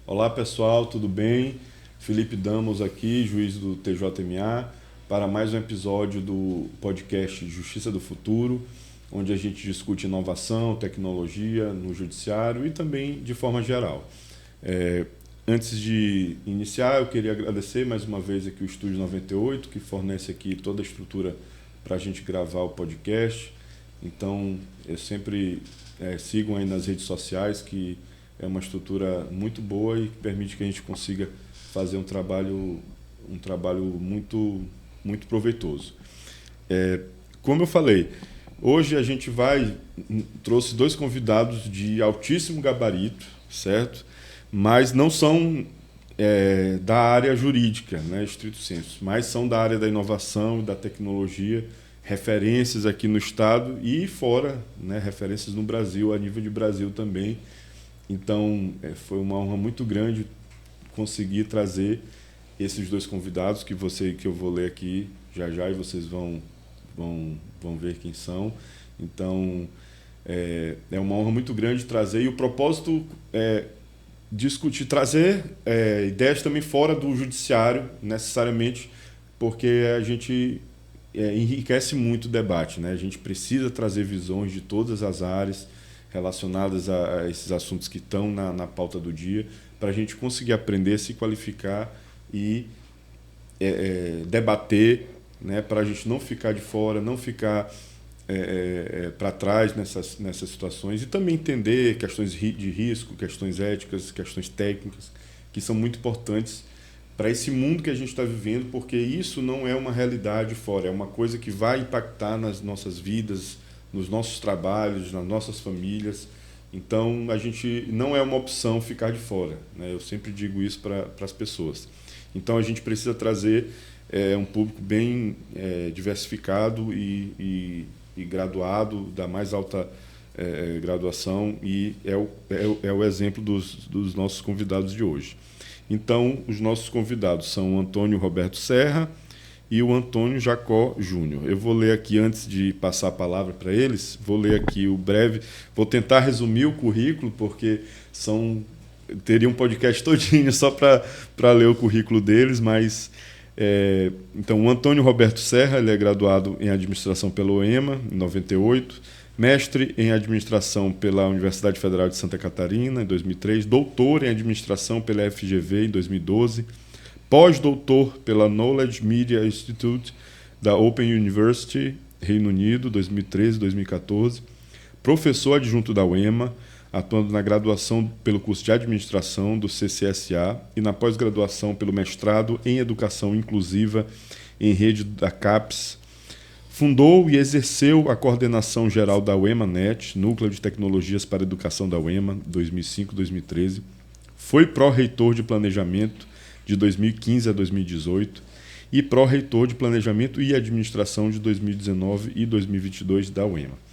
Olá pessoal, tudo bem? Felipe Damos aqui, juiz do TJMA, para mais um episódio do podcast Justiça do Futuro, onde a gente discute inovação, tecnologia no judiciário e também de forma geral. Antes de iniciar, eu queria agradecer mais uma vez aqui o Estúdio 98, que fornece aqui toda a estrutura para a gente gravar o podcast. Então, eu sempre sigam aí nas redes sociais, que é uma estrutura muito boa e que permite que a gente consiga fazer um trabalho muito, muito proveitoso. Como eu falei, hoje a gente trouxe dois convidados de altíssimo gabarito, certo? Mas não são da área jurídica, né, estrito sensu, mas são da área da inovação e da tecnologia, referências aqui no estado e fora, né, referências no Brasil, a nível de Brasil também. Então, foi uma honra muito grande conseguir trazer esses dois convidados que eu vou ler aqui já e vocês vão ver quem são. Então, é uma honra muito grande trazer, e o propósito é discutir, trazer ideias também fora do judiciário, necessariamente, porque a gente enriquece muito o debate, né? A gente precisa trazer visões de todas as áreas relacionadas a esses assuntos que estão na pauta do dia, para a gente conseguir aprender, se qualificar e debater, né? Para a gente não ficar de fora, não ficar para trás nessas situações, e também entender questões de risco, questões éticas, questões técnicas, que são muito importantes para esse mundo que a gente está vivendo, porque isso não é uma realidade fora, é uma coisa que vai impactar nas nossas vidas, nos nossos trabalhos, nas nossas famílias. Então, a gente não é uma opção ficar de fora, né? Eu sempre digo isso para as pessoas. Então, a gente precisa trazer um público bem diversificado e graduado, da mais alta graduação, e é o exemplo dos nossos convidados de hoje. Então, os nossos convidados são o Antônio Roberto Serra e o Antônio Jacó Júnior. Eu vou ler aqui, antes de passar a palavra para eles, vou ler aqui vou tentar resumir o currículo, porque teria um podcast todinho só para ler o currículo deles, mas... Então, o Antônio Roberto Serra, ele é graduado em Administração pela UEMA, em 98, mestre em Administração pela Universidade Federal de Santa Catarina, em 2003, doutor em Administração pela FGV, em 2012, pós-doutor pela Knowledge Media Institute da Open University, Reino Unido, 2013 e 2014, professor adjunto da UEMA, atuando na graduação pelo curso de Administração do CCSA e na pós-graduação pelo mestrado em Educação Inclusiva em Rede da CAPES. Fundou e exerceu a coordenação geral da UEMA-NET, Núcleo de Tecnologias para a Educação da UEMA, 2005-2013. Foi pró-reitor de Planejamento de 2015 a 2018 e pró-reitor de Planejamento e Administração de 2019 e 2022 da UEMA.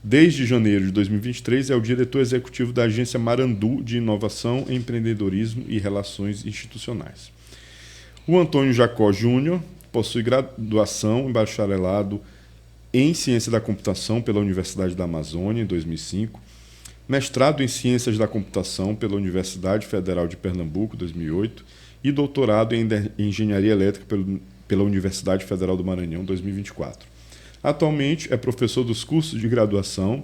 Desde janeiro de 2023, é o diretor executivo da agência Marandu de Inovação, Empreendedorismo e Relações Institucionais. O Antônio Jacó Júnior possui graduação em bacharelado em Ciência da Computação pela Universidade da Amazônia, em 2005, mestrado em Ciências da Computação pela Universidade Federal de Pernambuco, 2008, e doutorado em Engenharia Elétrica pela Universidade Federal do Maranhão, 2024. Atualmente é professor dos cursos de graduação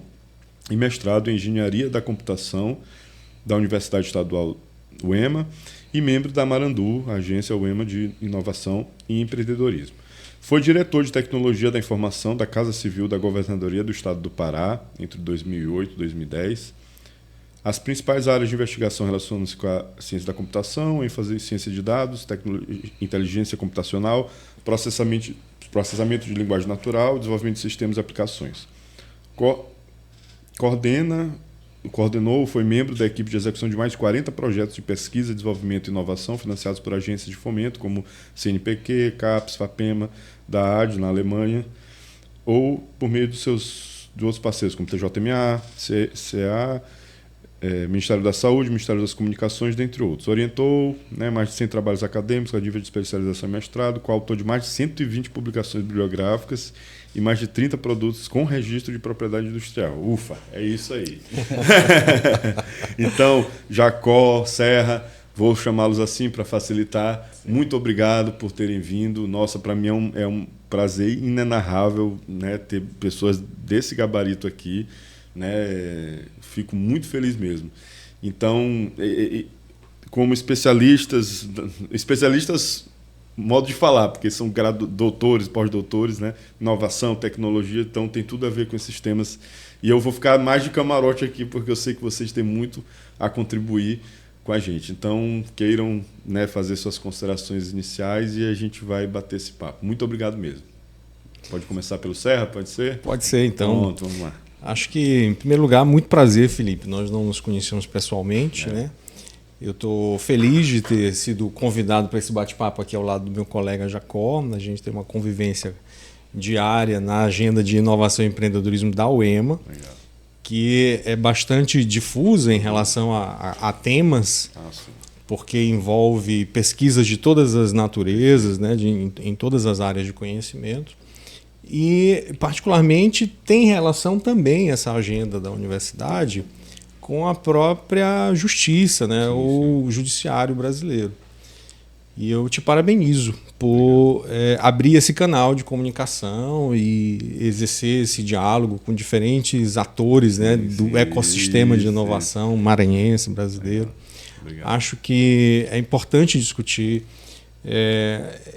e mestrado em Engenharia da Computação da Universidade Estadual UEMA e membro da Marandu, agência UEMA de Inovação e Empreendedorismo. Foi diretor de Tecnologia da Informação da Casa Civil da Governadoria do Estado do Pará entre 2008 e 2010. As principais áreas de investigação relacionam-se com a ciência da computação, ênfase em ciência de dados, inteligência computacional, processamento de linguagem natural, desenvolvimento de sistemas e aplicações. Coordenou, foi membro da equipe de execução de mais de 40 projetos de pesquisa, desenvolvimento e inovação financiados por agências de fomento como CNPq, CAPES, FAPEMA, da AD na Alemanha, ou por meio de outros parceiros como TJMA, CA, Ministério da Saúde, Ministério das Comunicações, dentre outros. Orientou mais de 100 trabalhos acadêmicos a nível de especialização e mestrado, coautor de mais de 120 publicações bibliográficas e mais de 30 produtos com registro de propriedade industrial. Ufa, é isso aí. Então, Jacó, Serra, vou chamá-los assim para facilitar. Sim. Muito obrigado por terem vindo. Nossa, para mim é um prazer inenarrável, né, ter pessoas desse gabarito aqui, né? Fico muito feliz mesmo. Então, como especialistas, modo de falar, porque são doutores, pós-doutores, né? Inovação, tecnologia, então tem tudo a ver com esses temas. E eu vou ficar mais de camarote aqui, porque eu sei que vocês têm muito a contribuir com a gente. Então, queiram, né, fazer suas considerações iniciais e a gente vai bater esse papo. Muito obrigado mesmo. Pode começar pelo Serra, pode ser? Pode ser, então. Pronto, vamos lá. Acho que, em primeiro lugar, muito prazer, Felipe. Nós não nos conhecemos pessoalmente, né? Eu estou feliz de ter sido convidado para esse bate-papo aqui ao lado do meu colega Jacó. A gente tem uma convivência diária na agenda de inovação e empreendedorismo da UEMA, legal, que é bastante difusa em relação a temas, porque envolve pesquisas de todas as naturezas, né, em todas as áreas de conhecimento. E, particularmente, tem relação também essa agenda da universidade com a própria justiça, né, o judiciário brasileiro. E eu te parabenizo por abrir esse canal de comunicação e exercer esse diálogo com diferentes atores, né, do ecossistema de inovação maranhense, brasileiro. Acho que é importante discutir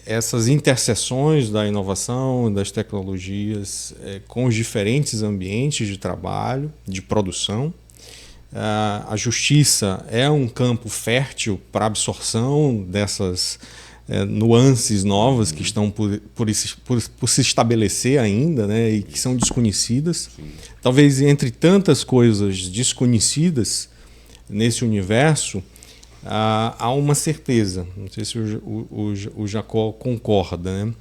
essas interseções da inovação, das tecnologias, com os diferentes ambientes de trabalho, de produção. A justiça é um campo fértil para a absorção dessas nuances novas que estão por se estabelecer ainda, né, e que são desconhecidas. Sim. Talvez entre tantas coisas desconhecidas nesse universo, há uma certeza, não sei se o Jacó concorda, né?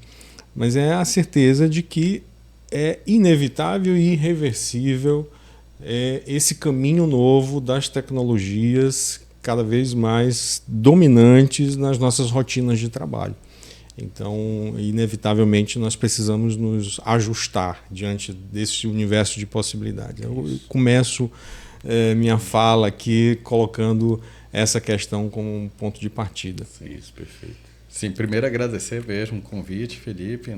Mas é a certeza de que é inevitável e irreversível esse caminho novo das tecnologias cada vez mais dominantes nas nossas rotinas de trabalho. Então, inevitavelmente, nós precisamos nos ajustar diante desse universo de possibilidades. Eu começo minha fala aqui colocando essa questão como um ponto de partida. Isso, perfeito. Sim, primeiro agradecer mesmo o convite, Felipe.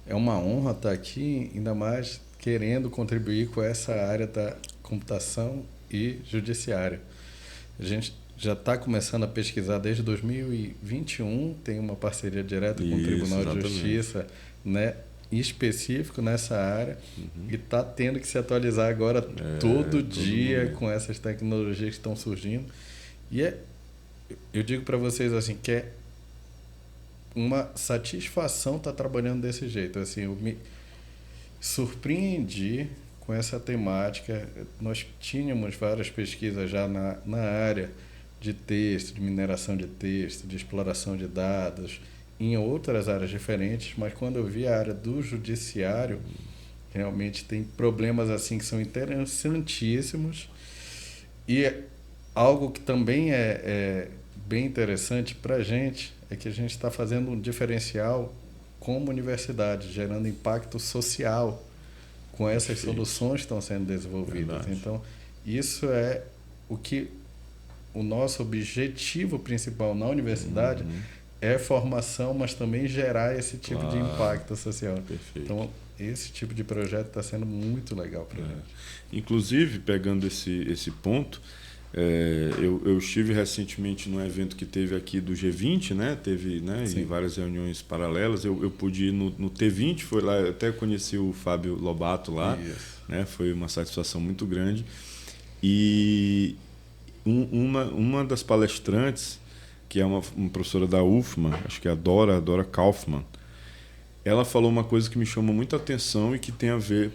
É uma honra estar aqui, ainda mais querendo contribuir com essa área da computação e judiciária. A gente já está começando a pesquisar desde 2021, tem uma parceria direta com o Tribunal de Justiça, né, específico nessa área, e está tendo que se atualizar agora todo dia com essas tecnologias que estão surgindo. E eu digo para vocês assim, que é uma satisfação estar trabalhando desse jeito. Assim, eu me surpreendi com essa temática. Nós tínhamos várias pesquisas já na área de texto, de mineração de texto, de exploração de dados, em outras áreas diferentes, mas quando eu vi a área do judiciário, realmente tem problemas assim que são interessantíssimos. E algo que também é bem interessante para a gente é que a gente está fazendo um diferencial como universidade, gerando impacto social com essas soluções que estão sendo desenvolvidas. Verdade. Então, isso é o nosso objetivo principal na universidade é formação, mas também gerar esse tipo de impacto social. Perfeito. Então, esse tipo de projeto está sendo muito legal para a gente. Inclusive, pegando esse ponto, eu estive recentemente num evento que teve aqui do G20, né? Teve, né, em várias reuniões paralelas. Eu pude ir no T20, foi lá, eu até conheci o Fábio Lobato lá, né? Foi uma satisfação muito grande. E uma das palestrantes, que é uma professora da UFMA, acho que é a Dora Kaufmann, ela falou uma coisa que me chamou muita atenção e que tem a ver...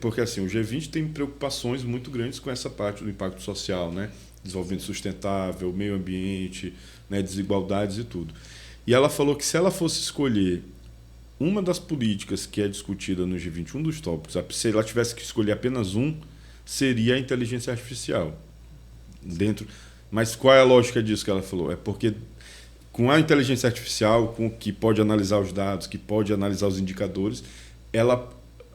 Porque assim, o G20 tem preocupações muito grandes com essa parte do impacto social, né? Desenvolvimento sustentável, meio ambiente, né? Desigualdades e tudo. E ela falou que se ela fosse escolher uma das políticas que é discutida no G20, um dos tópicos, se ela tivesse que escolher apenas um, seria a inteligência artificial. Mas qual é a lógica disso que ela falou? É porque com a inteligência artificial, que pode analisar os dados, que pode analisar os indicadores,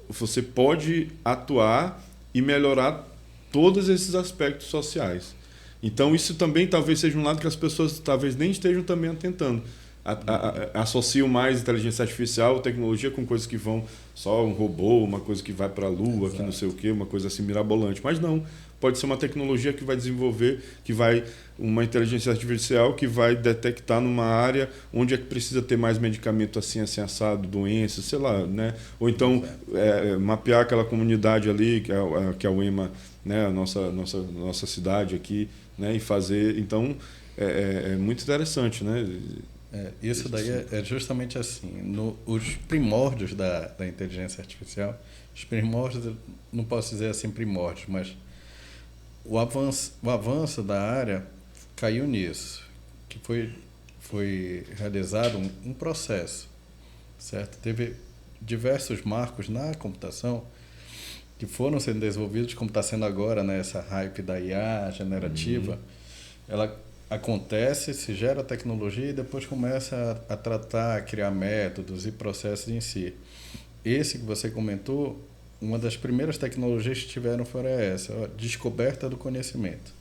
você pode atuar e melhorar todos esses aspectos sociais. Então, isso também talvez seja um lado que as pessoas talvez nem estejam também atentando. Associam mais inteligência artificial, tecnologia com coisas que vão só um robô, uma coisa que vai para a Lua, que não sei o quê, uma coisa assim mirabolante. Mas não, pode ser uma tecnologia que vai desenvolver, uma inteligência artificial que vai detectar numa área onde é que precisa ter mais medicamento assim assado, doenças, sei lá, né? Ou então mapear aquela comunidade ali, que é o EMA, né? A nossa cidade aqui, né? E fazer. Então, é muito interessante, né? Isso daí é justamente assim. Os primórdios da inteligência artificial, os primórdios, não posso dizer assim primórdios, mas o avanço da área caiu nisso, que foi realizado um processo, certo? Teve diversos marcos na computação que foram sendo desenvolvidos, como está sendo agora, né, essa hype da IA generativa. Ela acontece, se gera tecnologia e depois começa a tratar, a criar métodos e processos em si. Esse que você comentou, uma das primeiras tecnologias que tiveram foi essa, a descoberta do conhecimento,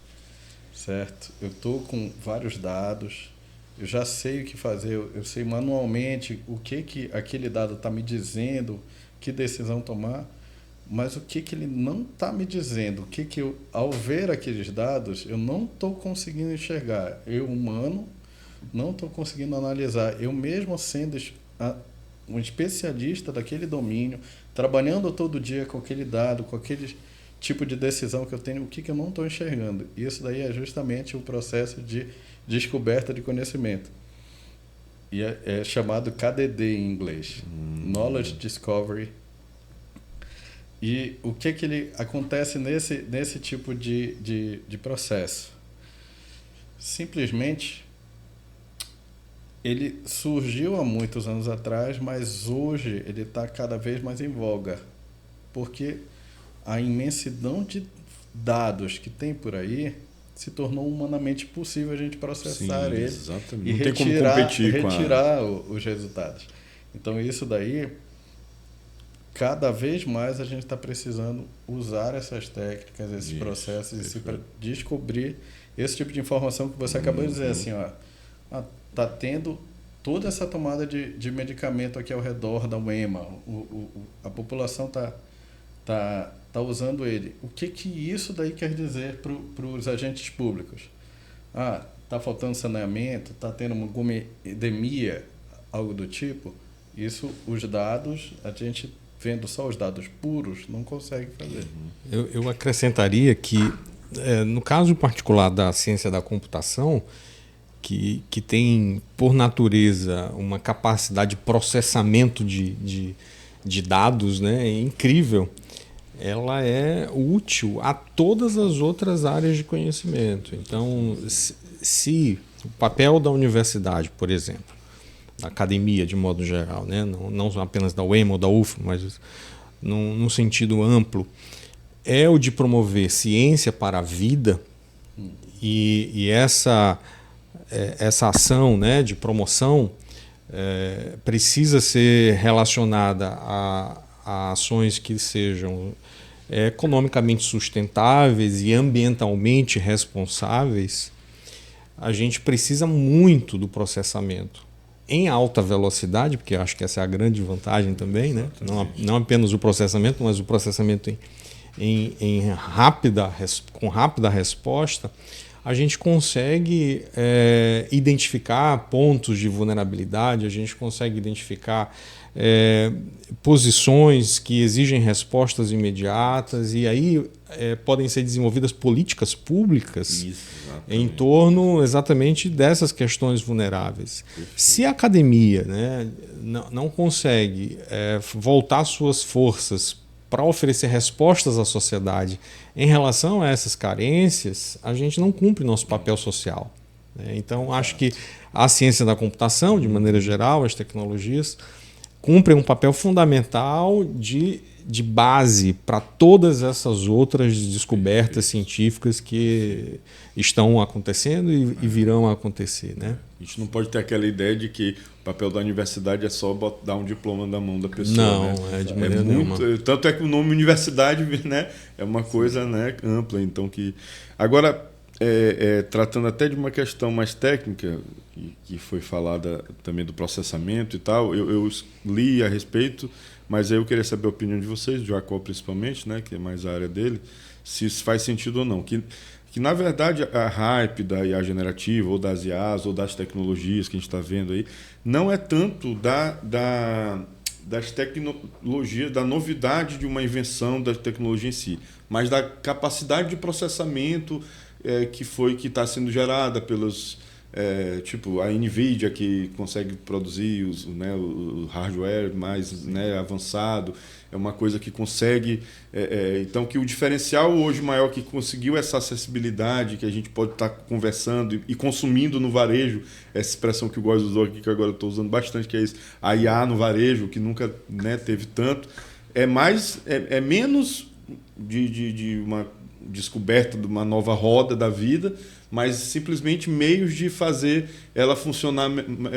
certo? Eu estou com vários dados, eu já sei o que fazer, eu sei manualmente o que aquele dado está me dizendo, que decisão tomar, mas o que ele não está me dizendo, ao ver aqueles dados, eu não estou conseguindo enxergar. Eu, humano, não estou conseguindo analisar. Eu mesmo sendo um especialista daquele domínio, trabalhando todo dia com aquele dado, com aquele tipo de decisão que eu tenho, o que eu não estou enxergando. Isso daí é justamente o processo de descoberta de conhecimento. E é chamado KDD em inglês. Knowledge Discovery. E o que ele acontece nesse tipo de processo? Simplesmente, ele surgiu há muitos anos atrás, mas hoje ele está cada vez mais em voga, porque a imensidão de dados que tem por aí se tornou humanamente possível a gente processar ele exatamente. E não tem como competir retirar os resultados. Então, isso daí, cada vez mais a gente está precisando usar essas técnicas, esses processos, para descobrir esse tipo de informação que você acabou de dizer, assim, está tendo toda essa tomada de medicamento aqui ao redor da UEMA, a população está usando ele. O que isso daí quer dizer para os agentes públicos? Está faltando saneamento, está tendo alguma epidemia, algo do tipo? Isso, os dados, a gente vendo só os dados puros, não consegue fazer. Eu acrescentaria que, no caso particular da ciência da computação, que tem, por natureza, uma capacidade de processamento de dados, né, incrível, ela é útil a todas as outras áreas de conhecimento. Então, se o papel da universidade, por exemplo, da academia de modo geral, né, não apenas da UEMA ou da UFMA, mas num sentido amplo, é o de promover ciência para a vida, e essa ação, né, de promoção precisa ser relacionada a ações que sejam economicamente sustentáveis e ambientalmente responsáveis. A gente precisa muito do processamento em alta velocidade, porque eu acho que essa é a grande vantagem também, né? Não apenas o processamento, mas o processamento com rápida resposta. A gente consegue identificar pontos de vulnerabilidade, a gente consegue identificar posições que exigem respostas imediatas, e aí podem ser desenvolvidas políticas públicas em torno exatamente dessas questões vulneráveis. Se a academia, né, não consegue voltar suas forças para oferecer respostas à sociedade em relação a essas carências, a gente não cumpre nosso papel social. Então, acho que a ciência da computação, de maneira geral, as tecnologias, cumprem um papel fundamental de base para todas essas outras descobertas científicas que estão acontecendo e virão a acontecer, né? A gente não pode ter aquela ideia de que o papel da universidade é só dar um diploma na mão da pessoa. Não, né? de maneira nenhuma. Tanto é que o nome universidade, né, é uma coisa, né, ampla. Então, agora, tratando até de uma questão mais técnica, que foi falada também do processamento e tal, eu li a respeito, mas aí eu queria saber a opinião de vocês, do Jacó principalmente, né, que é mais a área dele, se isso faz sentido ou não. Que na verdade a hype da IA generativa, ou das IAs, ou das tecnologias que a gente está vendo aí, não é tanto das tecnologias, da novidade de uma invenção da tecnologia em si, mas da capacidade de processamento que está sendo gerada pelos tipo a Nvidia, que consegue produzir o hardware mais avançado, é uma coisa que consegue então que o diferencial hoje maior que conseguiu essa acessibilidade, que a gente pode estar conversando e consumindo no varejo, essa expressão que eu gosto usou aqui, que agora eu estou usando bastante, que é isso, a IA no varejo, que nunca teve tanto, é menos de uma descoberta de uma nova roda da vida, mas simplesmente meios de fazer ela funcionar.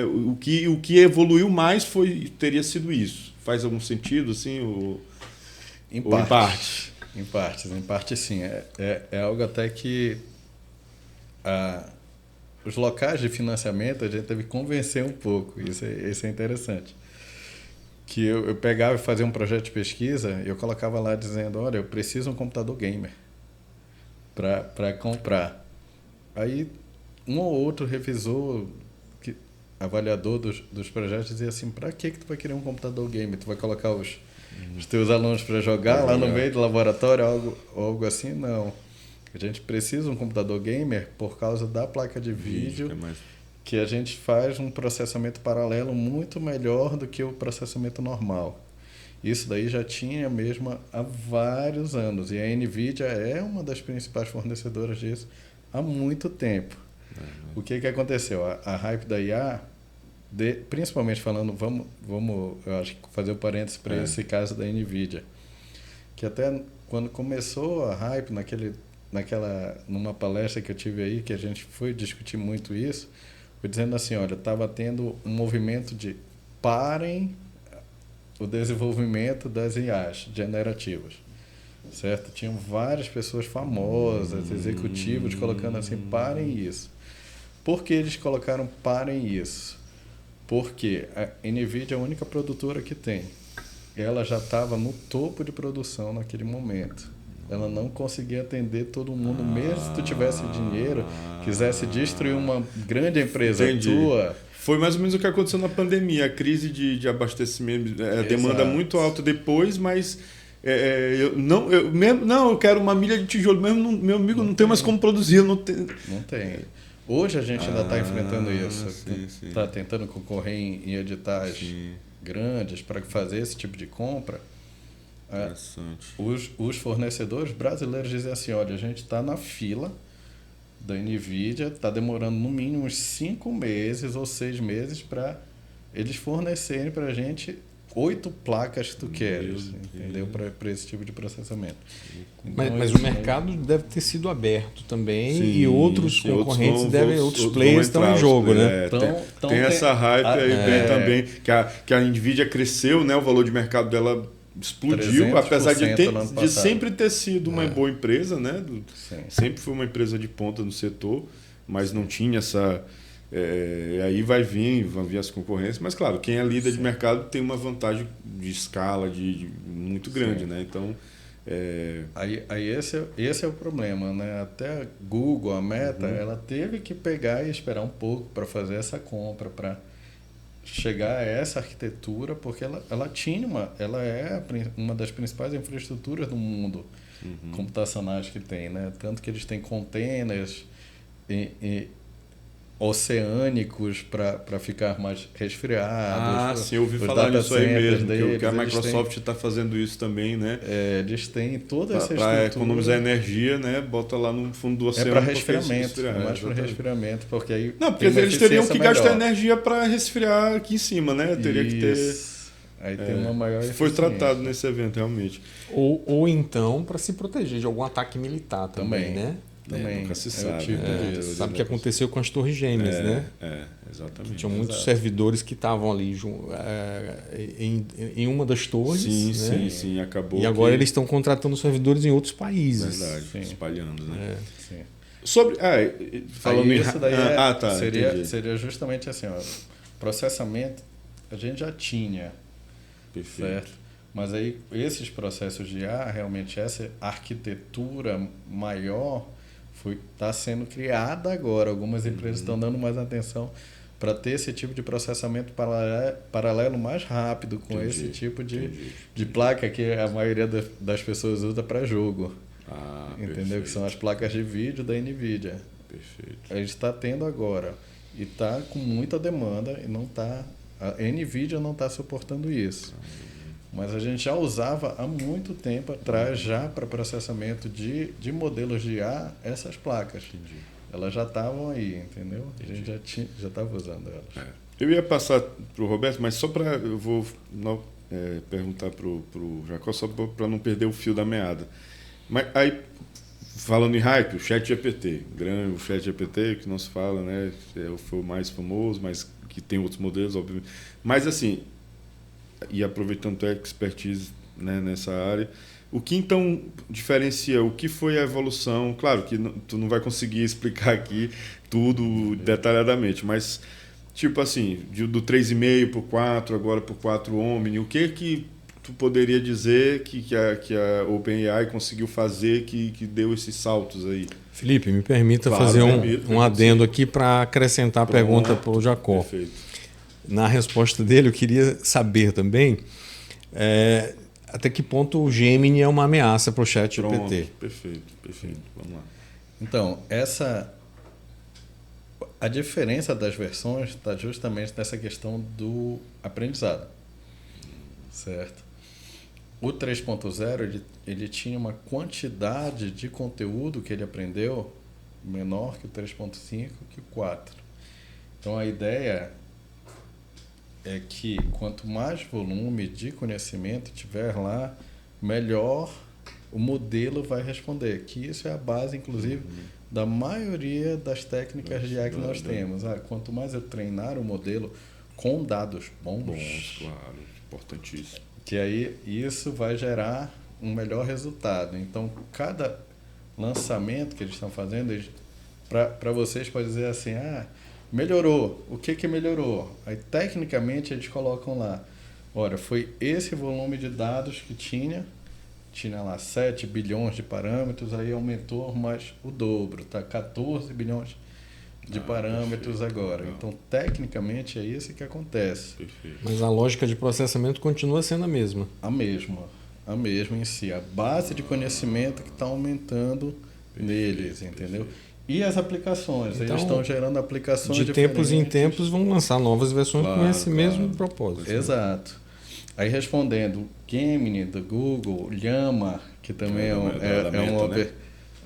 O que evoluiu mais teria sido isso. Faz algum sentido, assim? Em parte? Em parte sim. É algo até que os locais de financiamento a gente teve que convencer um pouco. Isso é interessante. Que eu pegava e fazia um projeto de pesquisa e eu colocava lá dizendo, olha, eu preciso de um computador gamer para comprar. Aí um ou outro revisor, avaliador dos projetos, dizia assim, para que tu vai querer um computador gamer? Tu vai colocar os teus alunos para jogar lá no meio do laboratório, algo assim? Não. A gente precisa de um computador gamer por causa da placa de vídeo, que a gente faz um processamento paralelo muito melhor do que o processamento normal. Isso daí já tinha mesmo há vários anos. E a Nvidia é uma das principais fornecedoras disso há muito tempo. O que aconteceu? A hype da IA, principalmente falando, vamos eu acho que fazer o parênteses para esse caso da Nvidia, que até quando começou a hype, numa palestra que eu tive aí, que a gente foi discutir muito isso, foi dizendo assim, olha, estava tendo um movimento de parem o desenvolvimento das IAs generativas, certo? Tinham várias pessoas famosas, executivos, colocando assim, parem isso. Por que eles colocaram parem isso? Porque a Nvidia é a única produtora que tem. Ela já estava no topo de produção naquele momento. Ela não conseguia atender todo mundo, mesmo se tu tivesse dinheiro, quisesse destruir uma grande empresa tua. Foi mais ou menos o que aconteceu na pandemia, a crise de abastecimento, demanda muito alta depois, mas eu quero uma milha de tijolo, mesmo meu amigo não tem mais como produzir. Não tem. Hoje a gente ainda está enfrentando isso, está tentando concorrer em editais grandes para fazer esse tipo de compra. Os fornecedores brasileiros dizem assim, olha, a gente está na fila da Nvidia, está demorando no mínimo uns 5 meses ou 6 meses para eles fornecerem para a gente 8 placas que tu queres, entendeu? Para esse tipo de processamento. Então, mas o mercado deve ter sido aberto também, e outros concorrentes outros players estão em jogo, né? Tem essa hype aí também, que a Nvidia cresceu, né? O valor de mercado dela explodiu, apesar de sempre ter sido uma boa empresa, né? Sempre foi uma empresa de ponta no setor, mas não tinha essa... aí vão vir as concorrências, mas claro, quem é líder de mercado tem uma vantagem de escala muito grande, né? Então... Aí esse é o problema, né? Até a Google, a Meta, ela teve que pegar e esperar um pouco para fazer essa compra, para chegar a essa arquitetura, porque ela é uma das principais infraestruturas do mundo computacionais que tem, né? Tanto que eles têm containers oceânicos para ficar mais resfriados. Sim, eu ouvi falar nisso aí mesmo, que a Microsoft está fazendo isso também, né? Eles têm toda essa estrutura. Para economizar energia, né? Bota lá no fundo do oceano. Para resfriamento, mais para resfriamento, porque aí... Não, porque eles teriam que gastar energia para resfriar aqui em cima, né? Teria que ter... Aí tem uma maior eficiência. Foi tratado nesse evento, realmente. Ou então para se proteger de algum ataque militar também, né? Também. Nunca se sabe. Sabe o que aconteceu com as Torres Gêmeas, né? Exatamente. Tinham muitos servidores que estavam ali em uma das torres. Sim, acabou. E agora eles estão contratando servidores em outros países. Verdade, espalhando, né? Sobre. Falando Aí em. isso daí Tá. seria justamente assim, ó, processamento a gente já tinha, Perfeito. certo? Mas aí esses processos de IA, realmente essa arquitetura maior está sendo criada agora. Algumas empresas estão dando mais atenção para ter esse tipo de processamento paralelo mais rápido com esse tipo de placa que a maioria das pessoas usa para jogo. Entendeu? Perfeito. Que são as placas de vídeo da NVIDIA. Perfeito. A gente está tendo agora e está com muita demanda e não tá, a NVIDIA não está suportando isso. Mas a gente já usava há muito tempo atrás já para processamento de modelos de IA essas placas. Entendi. Elas já estavam aí, entendeu? A gente já estava usando elas. Eu ia passar para o Roberto, mas só para... Eu vou perguntar para o Jacó, só para não perder o fio da meada. Mas aí, falando em hype, o ChatGPT, o ChatGPT que não se fala, né? Foi o mais famoso, mas que tem outros modelos, obviamente. Mas assim, e aproveitando tua expertise, né, nessa área, o que então diferencia, o que foi a evolução? Claro que tu não vai conseguir explicar aqui tudo detalhadamente, mas tipo assim, do 3,5 para o 4, agora para o 4 Omni, o que tu poderia dizer que a OpenAI conseguiu fazer que deu esses saltos aí? Felipe, me permita Claro, fazer um adendo aqui para acrescentar a pergunta para o Jacó. Perfeito. Na resposta dele, eu queria saber também até que ponto o Gemini é uma ameaça para o ChatGPT. Perfeito. Vamos lá. Então, a diferença das versões está justamente nessa questão do aprendizado, certo? O 3.0 ele tinha uma quantidade de conteúdo que ele aprendeu menor que o 3.5 que o 4. Então a ideia é que quanto mais volume de conhecimento tiver lá, melhor o modelo vai responder. Que isso é a base, inclusive, da maioria das técnicas de IA que nós temos. Quanto mais eu treinar o modelo com dados bons, Claro, importantíssimo. que aí isso vai gerar um melhor resultado. Então, cada lançamento que eles estão fazendo, para vocês pode dizer assim, melhorou. O que melhorou? Aí, tecnicamente, eles colocam lá, olha, foi esse volume de dados que tinha lá 7 bilhões de parâmetros, aí aumentou mais o dobro, tá 14 bilhões de parâmetros perfeito, agora. Legal. Então, tecnicamente, é isso que acontece. Perfeito. Mas a lógica de processamento continua sendo a mesma. A mesma em si. A base de conhecimento que está aumentando neles, entendeu? E as aplicações. Então, eles estão gerando aplicações de tempos em tempos vão lançar novas versões com esse mesmo propósito. Exato. Aí respondendo, Gemini do Google, Llama, que também é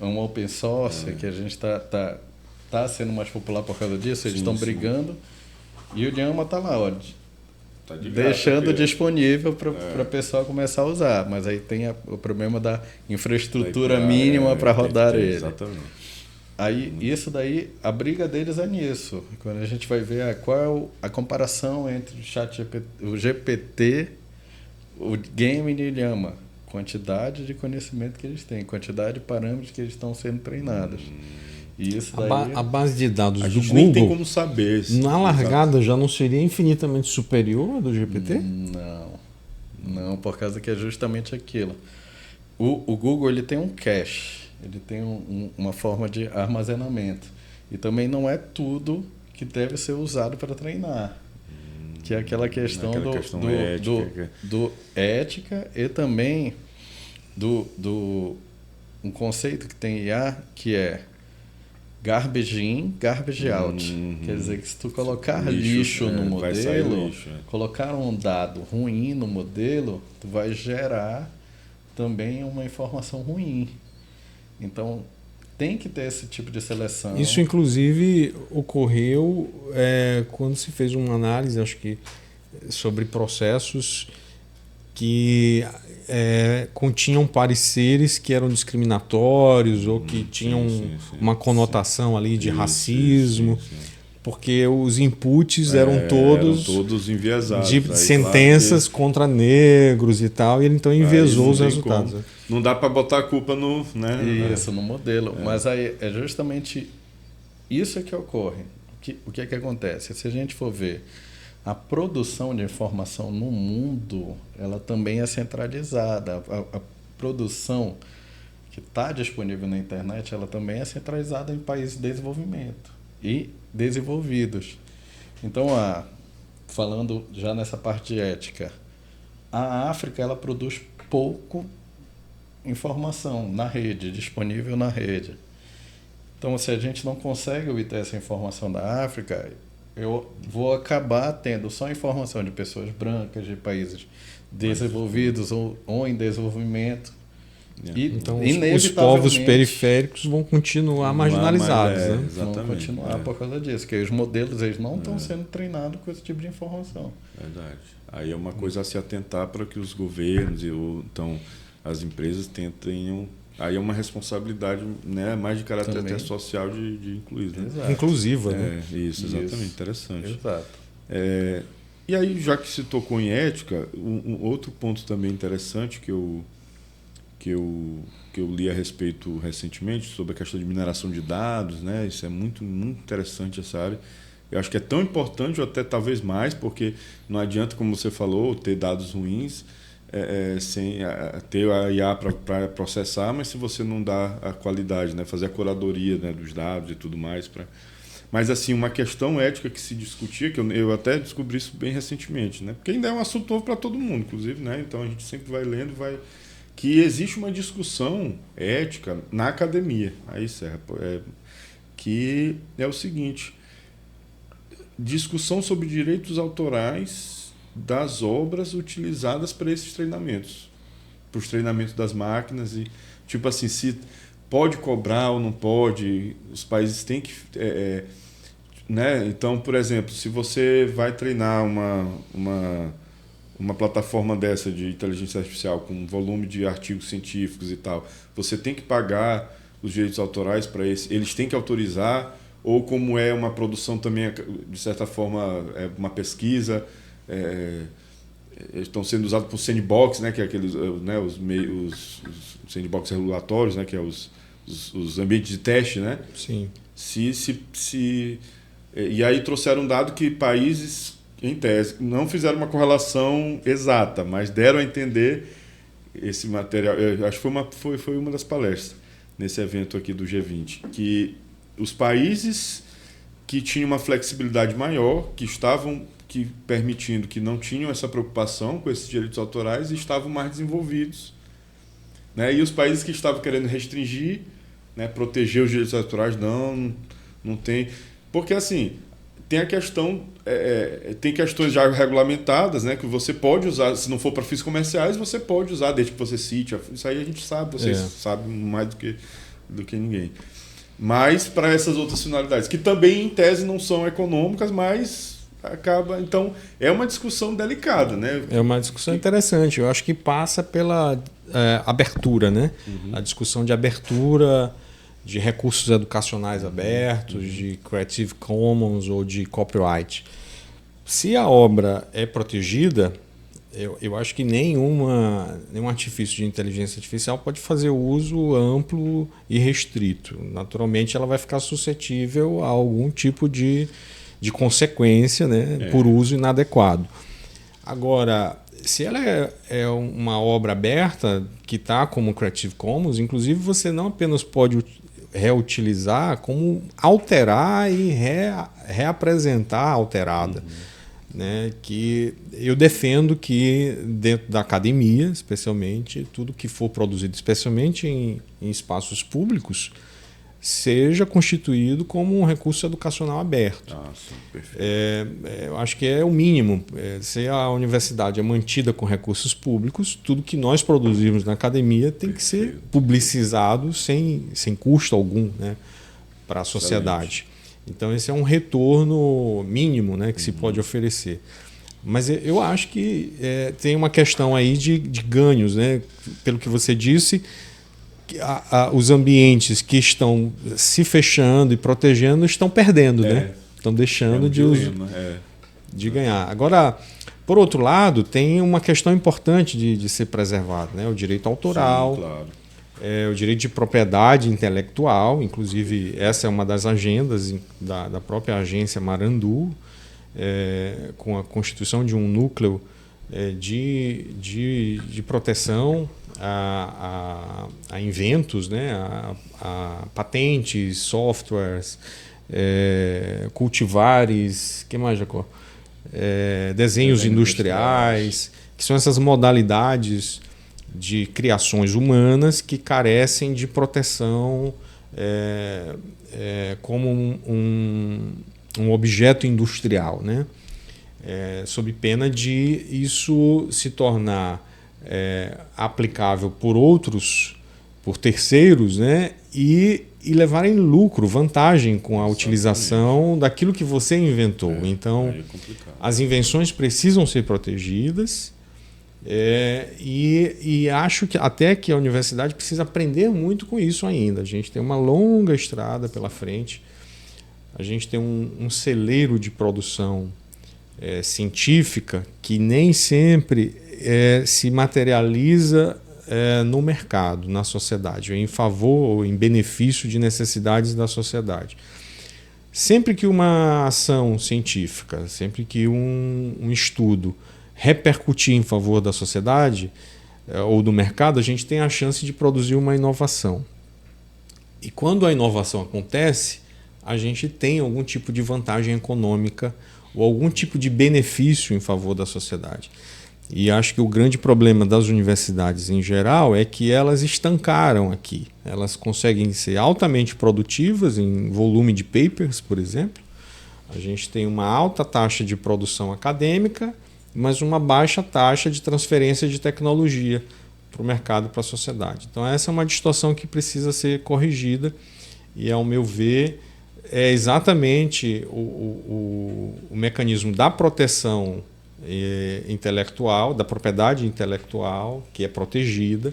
um open source, que a gente está sendo mais popular por causa disso, eles estão brigando. E o Llama está lá, tá deixando disponível para o pessoal começar a usar. Mas aí tem o problema da infraestrutura mínima para rodar ele. Exatamente. Aí, isso daí, a briga deles é nisso. Quando a gente vai ver qual é a comparação entre o GPT, o Gemini e o Llama. Quantidade de conhecimento que eles têm, quantidade de parâmetros que eles estão sendo treinados. E isso daí, a base de dados a do gente Google, nem tem como saber. Na largada já não seria infinitamente superior ao do GPT? Não, por causa que é justamente aquilo. O Google ele tem um cache. Ele tem uma forma de armazenamento. E também não é tudo que deve ser usado para treinar. Que é aquela questão do ética e também um conceito que tem IA que é garbage in, garbage out. Quer dizer que se tu colocar lixo no modelo, colocar um dado ruim no modelo, tu vai gerar também uma informação ruim. Então, tem que ter esse tipo de seleção. Isso, inclusive, ocorreu quando se fez uma análise, acho que, sobre processos que continham pareceres que eram discriminatórios ou que tinham uma conotação ali de racismo. porque os inputs eram todos enviesados. De sentenças contra negros e tal, e ele então enviesou os resultados. Como. Não dá para botar a culpa no... Né? Isso, no modelo. Mas aí é justamente isso que ocorre. O que é que acontece? Se a gente for ver a produção de informação no mundo, ela também é centralizada. A produção que está disponível na internet, ela também é centralizada em países de desenvolvimento e desenvolvidos. Então, falando já nessa parte de ética, a África ela produz pouco informação na rede, disponível na rede. Então, se a gente não consegue obter essa informação da África, eu vou acabar tendo só informação de pessoas brancas, de países desenvolvidos ou em desenvolvimento. E, então, os povos periféricos vão continuar marginalizados. Né? Vão continuar por causa disso, porque os modelos eles não estão sendo treinados com esse tipo de informação. Verdade. Aí é uma coisa a se atentar para que os governos então as empresas tentem... Aí é uma responsabilidade, né, mais de caráter até social de incluir. Né? Inclusiva. Né? Isso, exatamente. Interessante. Exato. E aí, já que se tocou em ética, um outro ponto também interessante que eu li a respeito recentemente sobre a questão de mineração de dados, né? Isso é muito, muito interessante essa área. Eu acho que é tão importante, ou até talvez mais, porque não adianta, como você falou, ter dados ruins sem ter a IA para processar, mas se você não dá a qualidade, né? Fazer a curadoria, né, dos dados e tudo mais. Mas, assim, uma questão ética que se discutia, que eu até descobri isso bem recentemente, né? Porque ainda é um assunto novo para todo mundo, inclusive, né? Então a gente sempre vai lendo, que existe uma discussão ética na academia, aí Serra, que é o seguinte: discussão sobre direitos autorais das obras utilizadas para esses treinamentos, para os treinamentos das máquinas, e tipo assim, se pode cobrar ou não pode, os países têm que... né? Então, por exemplo, se você vai treinar uma plataforma dessa de inteligência artificial com um volume de artigos científicos e tal, você tem que pagar os direitos autorais para eles têm que autorizar, ou como é uma produção também, de certa forma, uma pesquisa, estão sendo usados por sandbox, né, que é aqueles, né, os sandbox regulatórios, né, que é os ambientes de teste, né? Sim. E aí trouxeram um dado que países, em tese, não fizeram uma correlação exata, mas deram a entender esse material. Eu acho que foi uma das palestras nesse evento aqui do G20, que os países que tinham uma flexibilidade maior, que permitindo, que não tinham essa preocupação com esses direitos autorais, estavam mais desenvolvidos, né? E os países que estavam querendo restringir, né, proteger os direitos autorais, não tem... Porque, assim, tem a questão... tem questões já regulamentadas, né, que você pode usar, se não for para fins comerciais, você pode usar, desde que você cite. Isso aí a gente sabe, vocês sabem mais do que ninguém. Mas para essas outras finalidades, que também, em tese, não são econômicas, mas acaba... Então, é uma discussão delicada, né? É uma discussão interessante. Eu acho que passa pela abertura, né? Uhum. A discussão de abertura de recursos educacionais abertos, de Creative Commons ou de copyright. Se a obra é protegida, eu acho que nenhum artifício de inteligência artificial pode fazer uso amplo e restrito. Naturalmente, ela vai ficar suscetível a algum tipo de consequência, né, por uso inadequado. Agora, se ela é uma obra aberta, que está como Creative Commons, inclusive você não apenas pode reutilizar, como alterar e reapresentar alterada. Né? Que eu defendo que dentro da academia, especialmente, tudo que for produzido, especialmente em espaços públicos, seja constituído como um recurso educacional aberto. Sim, perfeito. Eu acho que é o mínimo. Se a universidade é mantida com recursos públicos, tudo que nós produzimos na academia tem que ser publicizado sem custo algum, né, para a sociedade. Então, esse é um retorno mínimo, né, que se pode oferecer. Mas eu acho que tem uma questão aí de ganhos, né? Pelo que você disse, os ambientes que estão se fechando e protegendo estão perdendo, né? estão deixando dilema, de ganhar. Agora, por outro lado, tem uma questão importante de ser preservado, né? O direito autoral, sim, claro. O direito de propriedade intelectual, inclusive essa é uma das agendas da própria agência Marandu, com a constituição de um núcleo de proteção a inventos, né? a patentes, softwares, cultivares, que mais, Jacó? Desenhos industriais, que são essas modalidades de criações humanas que carecem de proteção como um objeto industrial, né? Sob pena de isso se tornar aplicável por terceiros, né? E levarem lucro, vantagem com a utilização daquilo que você inventou. Então, as invenções precisam ser protegidas. E acho que até que a universidade precisa aprender muito com isso ainda. A gente tem uma longa estrada pela frente. A gente tem um celeiro de produção científica que nem sempre se materializa no mercado, na sociedade, em favor ou em benefício de necessidades da sociedade. Sempre que uma ação científica, sempre que um estudo repercutir em favor da sociedade ou do mercado, a gente tem a chance de produzir uma inovação. E quando a inovação acontece, a gente tem algum tipo de vantagem econômica ou algum tipo de benefício em favor da sociedade. E acho que o grande problema das universidades em geral é que elas estancaram aqui. Elas conseguem ser altamente produtivas em volume de papers, por exemplo. A gente tem uma alta taxa de produção acadêmica, mas uma baixa taxa de transferência de tecnologia para o mercado, para a sociedade. Então essa é uma distorção que precisa ser corrigida e, ao meu ver, é exatamente o mecanismo da proteção intelectual, da propriedade intelectual, que é protegida,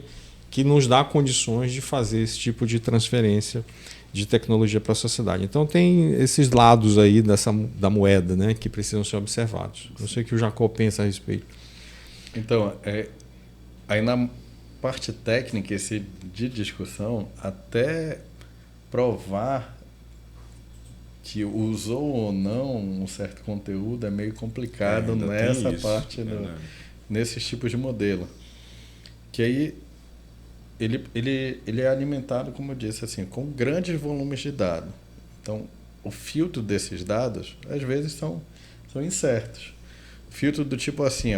que nos dá condições de fazer esse tipo de transferência de tecnologia para a sociedade. Então tem esses lados aí da moeda, né, que precisam ser observados. Não sei o que o Jacó pensa a respeito. Então, aí na parte técnica de discussão, até provar que usou ou não um certo conteúdo é meio complicado nessa parte, nesses tipos de modelo. Que aí ele é alimentado, como eu disse, assim, com grandes volumes de dados. Então, o filtro desses dados, às vezes, são incertos. Filtro do tipo assim,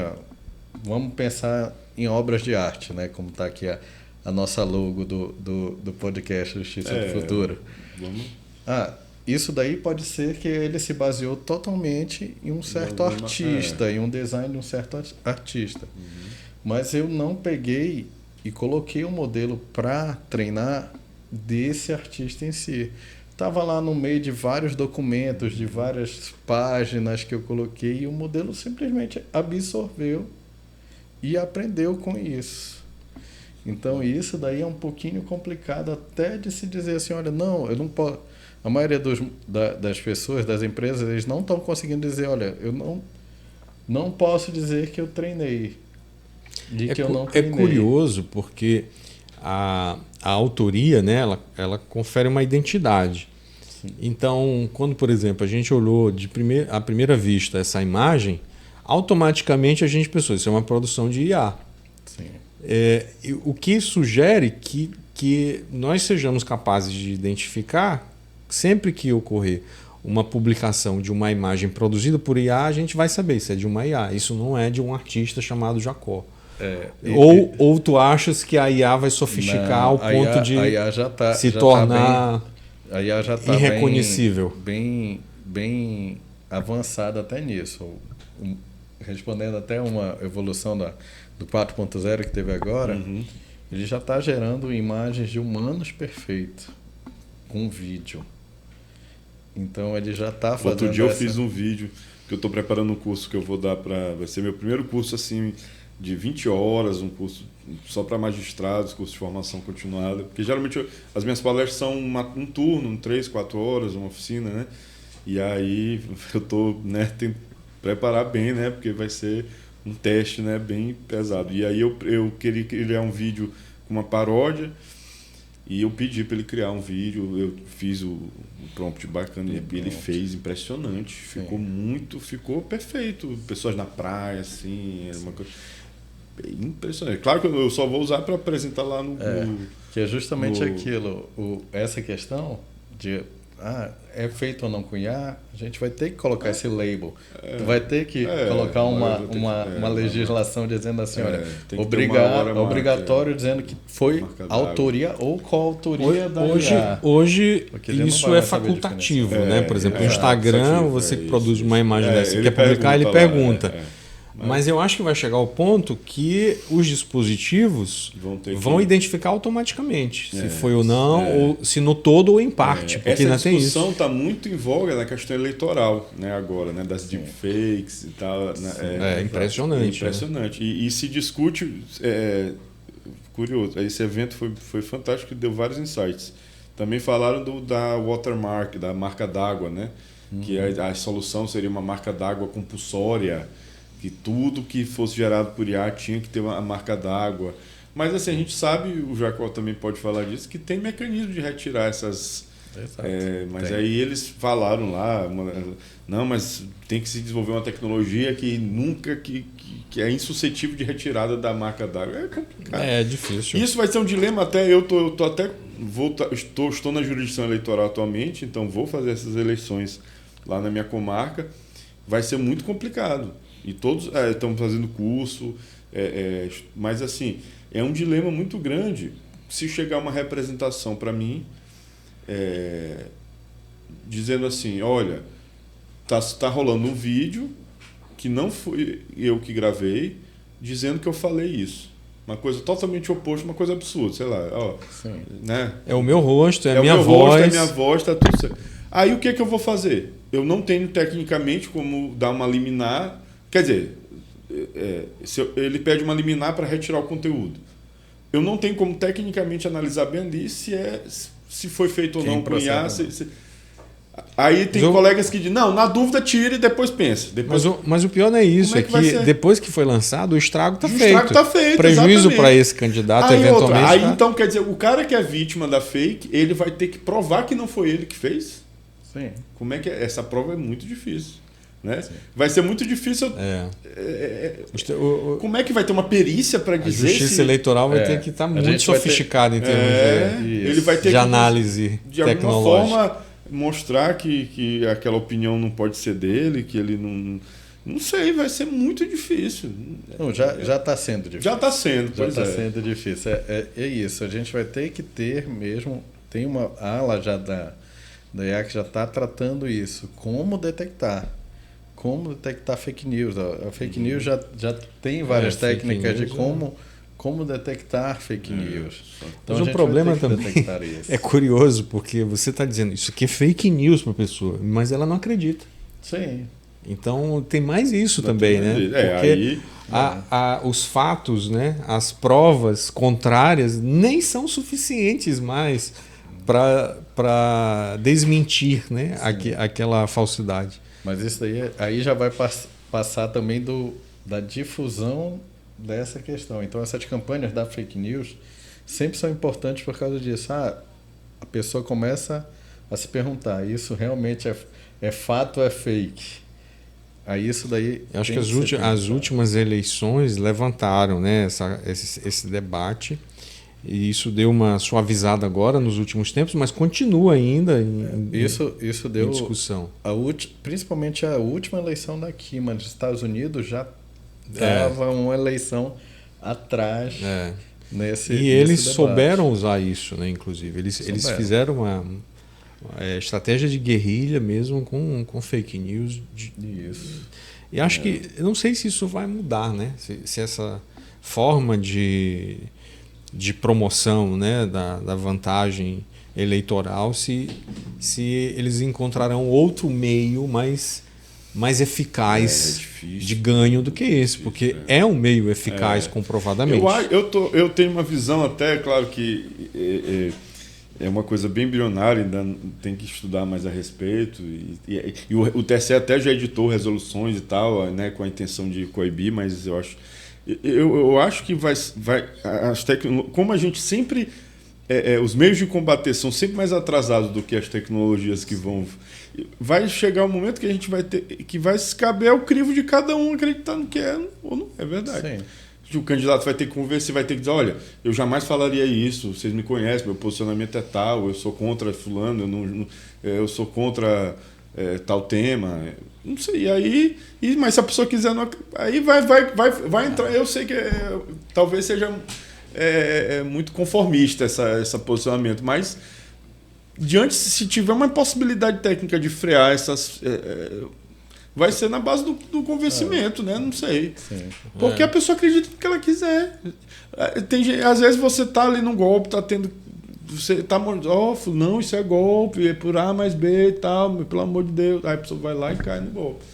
vamos pensar em obras de arte, né? Como está aqui a nossa logo do podcast Justiça do Futuro. Vamos. Isso daí pode ser que ele se baseou totalmente em um certo artista, em um design de um certo artista. Uhum. Mas eu não peguei e coloquei um modelo para treinar desse artista em si. Estava lá no meio de vários documentos, de várias páginas que eu coloquei, e o modelo simplesmente absorveu e aprendeu com isso. Então isso daí é um pouquinho complicado até de se dizer assim, olha, não, eu não posso... A maioria das pessoas, das empresas, eles não estão conseguindo dizer, olha, eu não posso dizer que eu treinei. Que eu não treinei. É curioso porque a autoria, né, ela confere uma identidade. Sim. Então, quando, por exemplo, a gente olhou à primeira vista essa imagem, automaticamente a gente pensou, isso é uma produção de IA. Sim. O que sugere que nós sejamos capazes de identificar, sempre que ocorrer uma publicação de uma imagem produzida por IA, a gente vai saber se é de uma IA. Isso não é de um artista chamado Jacó. Ou tu achas que a IA vai sofisticar ao ponto de se tornar a IA já tá irreconhecível? Bem avançada até nisso. Respondendo até uma evolução do 4.0 que teve agora, ele já está gerando imagens de humanos perfeitos com vídeo. Então ele já está fazendo. Outro dia eu fiz um vídeo que eu estou preparando um curso que eu vou dar vai ser meu primeiro curso assim de 20 horas, um curso só para magistrados, curso de formação continuada, porque geralmente as minhas palestras são um turno, 3, 4 horas, uma oficina, né? E aí eu estou, né, tentando preparar bem, né, porque vai ser um teste, né, bem pesado. E aí eu queria criar um vídeo com uma paródia e eu pedi para ele criar um vídeo. Eu fiz o prompt bacana e ele fez, impressionante. Ficou perfeito. Pessoas na praia, assim, era uma coisa impressionante. Claro que eu só vou usar para apresentar lá no... Que é justamente aquilo, essa questão de é feito ou não com IA, a gente vai ter que colocar esse label. Tu vai ter que colocar uma legislação dizendo assim, olha, obrigatório dizendo que foi autoria ou coautoria da IA. Hoje isso é facultativo, né? Por exemplo, no Instagram, você que produz uma imagem dessa e quer publicar, ele pergunta. Mas eu acho que vai chegar ao ponto que os dispositivos vão identificar automaticamente se foi ou não, ou se no todo ou em parte. Porque essa discussão está muito em voga na questão eleitoral, né, agora, né, das deepfakes e tal. É impressionante. Impressionante. E se discute, curioso, esse evento foi fantástico e deu vários insights. Também falaram da watermark, da marca d'água, né? Que a solução seria uma marca d'água compulsória, que tudo que fosse gerado por IA tinha que ter uma marca d'água. Mas assim, a gente sabe, o Jacó também pode falar disso, que tem mecanismo de retirar essas... mas aí eles falaram lá, não, mas tem que se desenvolver uma tecnologia que nunca que é insuscetível de retirada da marca d'água. É complicado. É difícil. Isso vai ser um dilema até, estou na jurisdição eleitoral atualmente, então vou fazer essas eleições lá na minha comarca. Vai ser muito complicado. E todos estão fazendo curso, mas assim, é um dilema muito grande se chegar uma representação para mim dizendo assim, olha, tá rolando um vídeo que não fui eu que gravei, dizendo que eu falei isso. Uma coisa totalmente oposta, uma coisa absurda, sei lá. Né? É o meu rosto, é a minha voz. Rosto, é a minha voz, tá tudo certo. Aí o que eu vou fazer? Eu não tenho tecnicamente como dar uma liminar. Quer dizer, ele pede uma liminar para retirar o conteúdo. Eu não tenho como tecnicamente analisar bem ali se foi feito ou não com IA. Aí tem colegas que dizem, não, na dúvida tira e depois pensa. Mas o pior não é isso, é que depois que foi lançado, o estrago está feito. O estrago está feito, prejuízo para esse candidato, eventualmente. Então, quer dizer, o cara que é vítima da fake, ele vai ter que provar que não foi ele que fez? Sim. Como é que é? Essa prova é muito difícil. Né? Vai ser muito difícil. Como é que vai ter uma perícia para dizer? A justiça eleitoral vai ter que estar muito sofisticada em termos ele vai ter de análise de tecnológica. De alguma forma mostrar que aquela opinião não pode ser dele, que ele não. Não sei, vai ser muito difícil. Não, já está sendo difícil. Já está sendo, já está sendo difícil. É isso. A gente vai ter que ter mesmo. Tem uma ala já da IA que já está tratando isso. Como detectar fake news. A fake news já tem várias técnicas de como detectar fake news. Então, mas o problema também é curioso, porque você está dizendo isso aqui é fake news para a pessoa, mas ela não acredita. Sim. Então tem mais isso também, né? Porque os fatos, né? As provas contrárias nem são suficientes mais para desmentir, né? Aquela falsidade. Mas isso aí já vai passar também da difusão dessa questão. Então, essas campanhas da fake news sempre são importantes por causa disso. A pessoa começa a se perguntar, isso realmente é fato ou é fake? Aí isso daí... Eu acho que as últimas eleições levantaram, né, esse debate. E isso deu uma suavizada agora nos últimos tempos, mas continua ainda em discussão. Principalmente a última eleição daqui, mas nos Estados Unidos já estava uma eleição atrás nesse eles debate. Souberam usar isso, né? Inclusive. Eles fizeram uma estratégia de guerrilha mesmo com fake news. Isso. E acho que... Eu não sei se isso vai mudar, né? Se essa forma de promoção, né, da vantagem eleitoral, se eles encontrarão outro meio mais eficaz de ganho do que esse, porque é um meio eficaz comprovadamente. Eu tenho uma visão até, claro que é uma coisa bem embrionária, ainda tem que estudar mais a respeito. E o TSE até já editou resoluções e tal, né, com a intenção de coibir, mas eu acho que como a gente sempre... os meios de combater são sempre mais atrasados do que as tecnologias que vão... Vai chegar um momento que a gente vai ter... que vai se caber ao crivo de cada um acreditar no que é ou não é verdade. Sim. O candidato vai ter que convencer, vai ter que dizer, olha, eu jamais falaria isso, vocês me conhecem, meu posicionamento é tal, eu sou contra fulano, eu sou contra tal tema, não sei. Mas se a pessoa quiser, aí vai entrar. Eu sei que talvez seja muito conformista esse posicionamento, mas se tiver uma possibilidade técnica de frear essas... vai ser na base do convencimento, né? Não sei. Sim. Porque a pessoa acredita no que ela quiser. Às vezes você tá ali num golpe, tá tendo... Você tá... não, isso é golpe, é por A mais B e tal, pelo amor de Deus. Aí a pessoa vai lá e cai no golpe.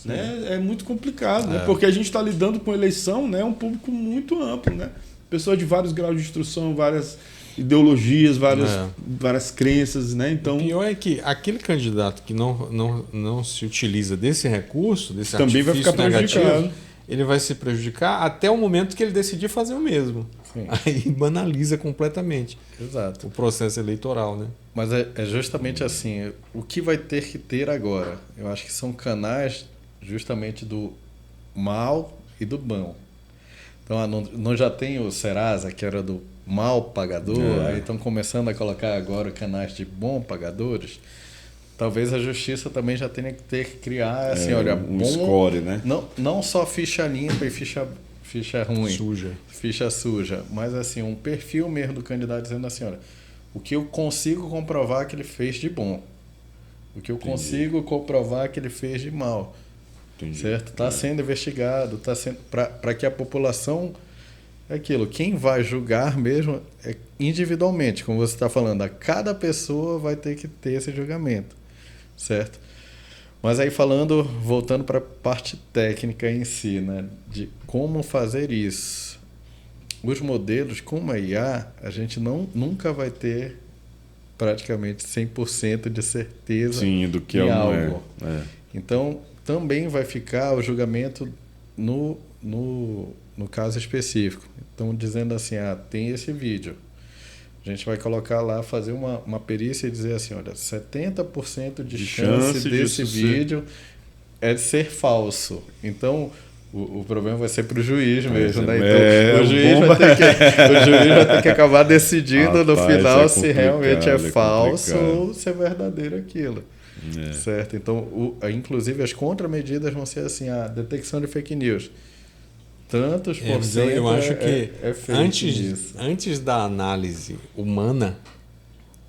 Né? É muito complicado, né? Porque a gente está lidando com eleição, né? Um público muito amplo, né? Pessoas de vários graus de instrução, várias ideologias, várias crenças, né? Então, o pior é que aquele candidato que não se utiliza desse recurso, desse também vai ficar prejudicado. Ele vai se prejudicar até o momento que ele decidir fazer o mesmo. Sim. Aí banaliza completamente. Exato. O processo eleitoral, né? Mas é justamente assim, o que vai ter que ter agora? Eu acho que são canais justamente do mal e do bom. Então, não já tem o Serasa, que era do mal pagador, aí estão começando a colocar agora canais de bom pagadores. Talvez a justiça também já tenha que ter que criar assim, olha, score, né? Não só ficha limpa e ficha ruim, ficha suja, mas assim, um perfil mesmo do candidato dizendo assim, olha, o que eu consigo comprovar que ele fez de bom, o que eu consigo comprovar que ele fez de mal. Entendi. Certo? Está sendo investigado, para que a população... É aquilo, quem vai julgar mesmo é individualmente, como você está falando, a cada pessoa vai ter que ter esse julgamento, certo? Mas aí voltando para a parte técnica em si, né, de como fazer isso. Os modelos com a IA, a gente nunca vai ter praticamente 100% de certeza do que em é algo. Então, também vai ficar o julgamento no caso específico. Então, dizendo assim, tem esse vídeo. A gente vai colocar lá, fazer uma perícia e dizer assim, olha, 70% de chance desse vídeo é de ser falso. Então, o problema vai ser para o juiz mesmo, né? Então, o juiz vai ter que acabar decidindo no final se realmente é falso ou se é verdadeiro aquilo. Certo? Então, inclusive, as contramedidas vão ser assim, a detecção de fake news. Tantos por cento eu acho que antes da análise humana,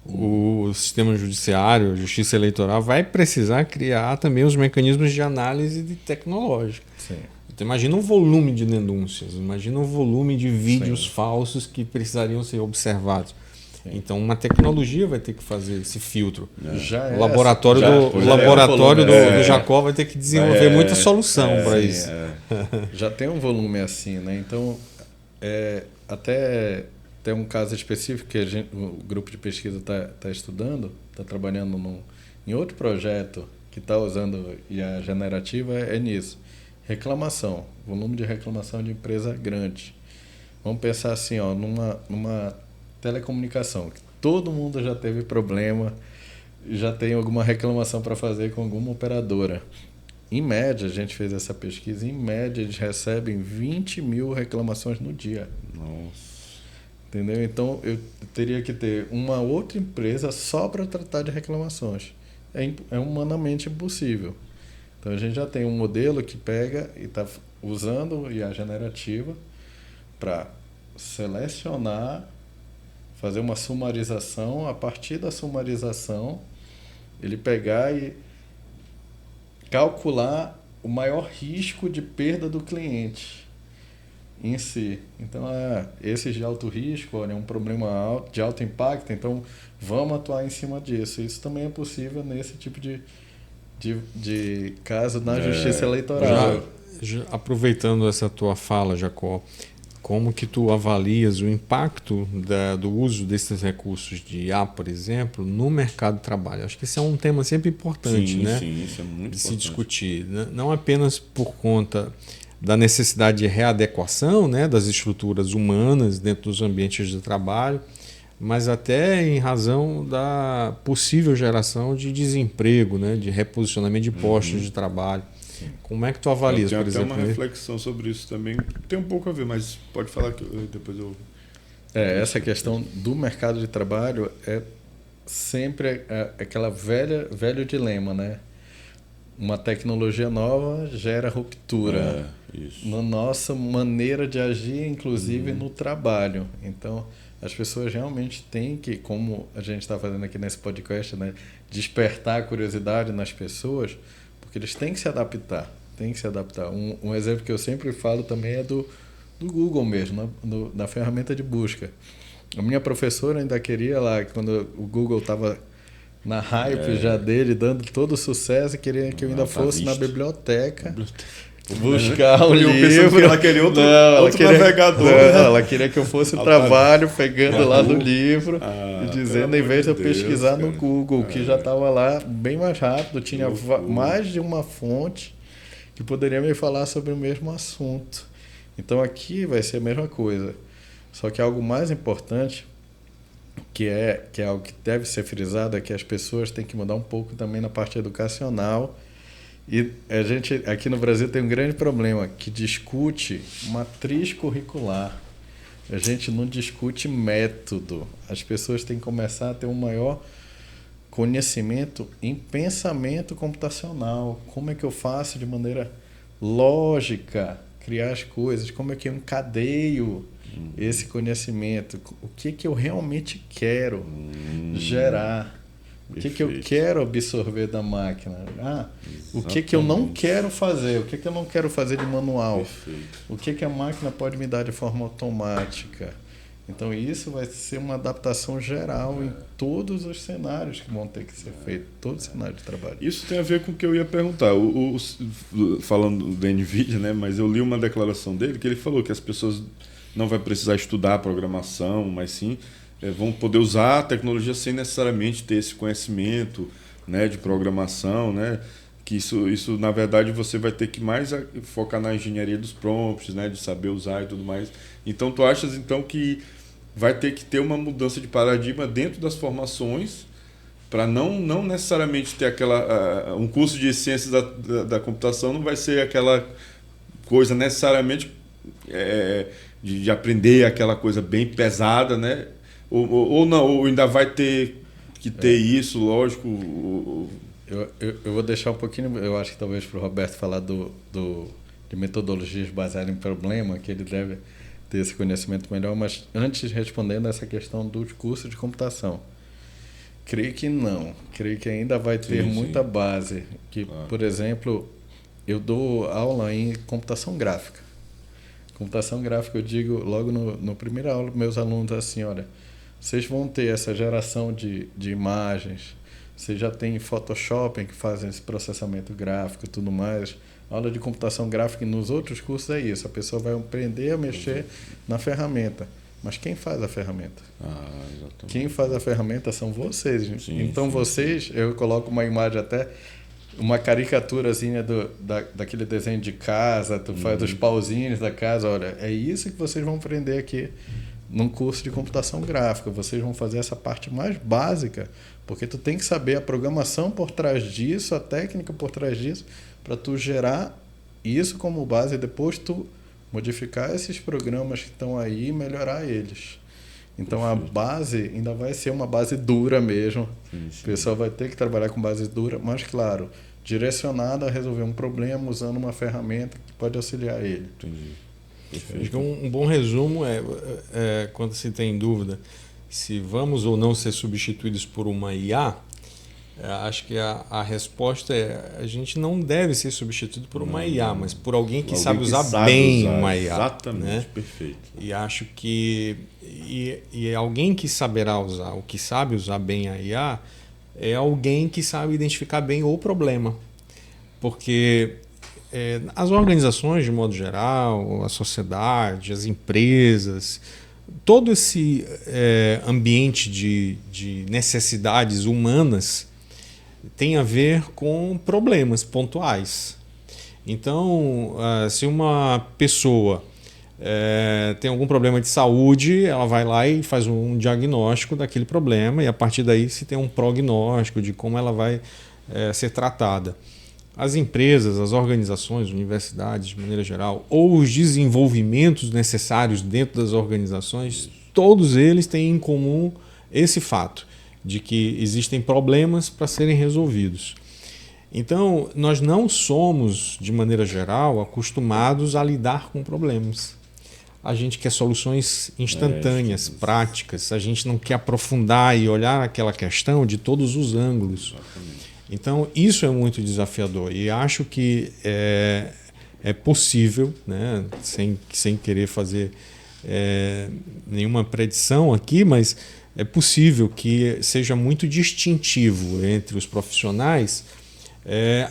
o sistema judiciário, a justiça eleitoral, vai precisar criar também os mecanismos de análise tecnológica. Sim. Então, imagina um volume de denúncias, imagina um volume de vídeos falsos que precisariam ser observados. Sim. Então, uma tecnologia vai ter que fazer esse filtro. O laboratório do Jacó vai ter que desenvolver muita solução para isso. Já tem um volume assim, né? Então, até tem um caso específico que o grupo de pesquisa está estudando, está trabalhando em outro projeto que está usando IA generativa, é nisso. Reclamação, volume de reclamação de empresa grande. Vamos pensar assim, numa telecomunicação, que todo mundo já teve problema, já tem alguma reclamação para fazer com alguma operadora. Em média, a gente fez essa pesquisa, em média eles recebem 20 mil reclamações no dia. Nossa. Entendeu? Então, eu teria que ter uma outra empresa só para tratar de reclamações. É humanamente impossível. Então, a gente já tem um modelo que pega e está usando IA generativa para selecionar, fazer uma sumarização, a partir da sumarização, ele pegar e calcular o maior risco de perda do cliente em si. Então, esses de alto risco, olha, é um problema de alto impacto, então vamos atuar em cima disso. Isso também é possível nesse tipo de caso na justiça eleitoral. Aproveitando essa tua fala, Jacó, como que tu avalias o impacto do uso desses recursos de IA, por exemplo, no mercado de trabalho? Acho que esse é um tema sempre importante, né? Sim, isso é muito de importante. se discutir. Não apenas por conta da necessidade de readequação, né, das estruturas humanas dentro dos ambientes de trabalho, mas até em razão da possível geração de desemprego, né, de reposicionamento de postos de trabalho. Como é que tu avalias, por exemplo? Tem uma reflexão sobre isso também. Tem um pouco a ver, mas pode falar que depois eu... Essa questão do mercado de trabalho é sempre aquela velho dilema, né? Uma tecnologia nova gera ruptura na nossa maneira de agir, inclusive no trabalho. Então, as pessoas realmente têm que, como a gente está fazendo aqui nesse podcast, né, despertar a curiosidade nas pessoas, porque eles têm que se adaptar. Um exemplo que eu sempre falo também é do Google mesmo, da ferramenta de busca. A minha professora ainda queria lá, quando o Google estava na hype já dele, dando todo o sucesso, e queria que eu ainda fosse na biblioteca buscar um livro. Que ela queria outro navegador. Não, ela queria que eu fosse o trabalho, pegando lá no livro e dizendo, em vez de eu pesquisar no Google, que já estava lá bem mais rápido, tinha mais de uma fonte que poderia me falar sobre o mesmo assunto. Então aqui vai ser a mesma coisa. Só que algo mais importante, que é algo que deve ser frisado, é que as pessoas têm que mudar um pouco também na parte educacional. E a gente aqui no Brasil tem um grande problema, que discute matriz curricular. A gente não discute método. As pessoas têm que começar a ter um maior conhecimento em pensamento computacional. Como é que eu faço de maneira lógica criar as coisas? Como é que eu encadeio esse conhecimento? O que eu realmente quero gerar? O que eu quero absorver da máquina? O que eu não quero fazer? O que eu não quero fazer de manual? Perfeito. O que a máquina pode me dar de forma automática? Então, isso vai ser uma adaptação geral em todos os cenários que vão ter que ser feitos, todo cenário de trabalho. Isso tem a ver com o que eu ia perguntar. Falando do NVIDIA, né, mas eu li uma declaração dele que ele falou que as pessoas não vão precisar estudar programação, mas sim vão poder usar a tecnologia sem necessariamente ter esse conhecimento, né, de programação, né, que isso na verdade você vai ter que mais focar na engenharia dos prompts, né, de saber usar e tudo mais. Então tu achas então que vai ter que ter uma mudança de paradigma dentro das formações para não necessariamente ter um curso de ciências da computação não vai ser aquela coisa necessariamente de aprender aquela coisa bem pesada, né? Ou não, ou ainda vai ter que ter isso, lógico. Eu vou deixar um pouquinho, eu acho que talvez para o Roberto falar de metodologias baseadas em problema, que ele deve ter esse conhecimento melhor, mas antes respondendo essa questão do curso de computação, creio que não, creio que ainda vai ter muita base, por exemplo, eu dou aula em computação gráfica. Computação gráfica, eu digo logo no primeira aula para meus alunos assim, olha, vocês vão ter essa geração de imagens, vocês já tem Photoshop que fazem esse processamento gráfico e tudo mais. A aula de computação gráfica nos outros cursos é isso. A pessoa vai aprender a mexer na ferramenta. Mas quem faz a ferramenta? Quem faz a ferramenta são vocês. Então vocês, eu coloco uma imagem até, uma caricaturazinha daquele desenho de casa, tu faz os pauzinhos da casa. Olha, é isso que vocês vão aprender aqui num curso de computação gráfica. Vocês vão fazer essa parte mais básica, porque tu tem que saber a programação por trás disso, a técnica por trás disso, para tu gerar isso como base e depois tu modificar esses programas que estão aí e melhorar eles. Então a base ainda vai ser uma base dura mesmo. O pessoal vai ter que trabalhar com base dura, mas claro, direcionada a resolver um problema usando uma ferramenta que pode auxiliar ele. Entendi. Acho que um bom resumo é quando se tem dúvida se vamos ou não ser substituídos por uma IA, acho que a resposta é: a gente não deve ser substituído por uma IA, mas por alguém que sabe usar bem uma IA. Exatamente, né? Perfeito. E acho que alguém que saberá usar, o que sabe usar bem a IA, é alguém que sabe identificar bem o problema. Porque as organizações, de modo geral, a sociedade, as empresas, todo esse ambiente de necessidades humanas tem a ver com problemas pontuais. Então, se uma pessoa tem algum problema de saúde, ela vai lá e faz um diagnóstico daquele problema e a partir daí se tem um prognóstico de como ela vai ser tratada. As empresas, as organizações, universidades de maneira geral, ou os desenvolvimentos necessários dentro das organizações, todos eles têm em comum esse fato de que existem problemas para serem resolvidos. Então, nós não somos, de maneira geral, acostumados a lidar com problemas. A gente quer soluções instantâneas, práticas. A gente não quer aprofundar e olhar aquela questão de todos os ângulos. Então, isso é muito desafiador. E acho que é possível, né, sem querer fazer nenhuma predição aqui, mas é possível que seja muito distintivo entre os profissionais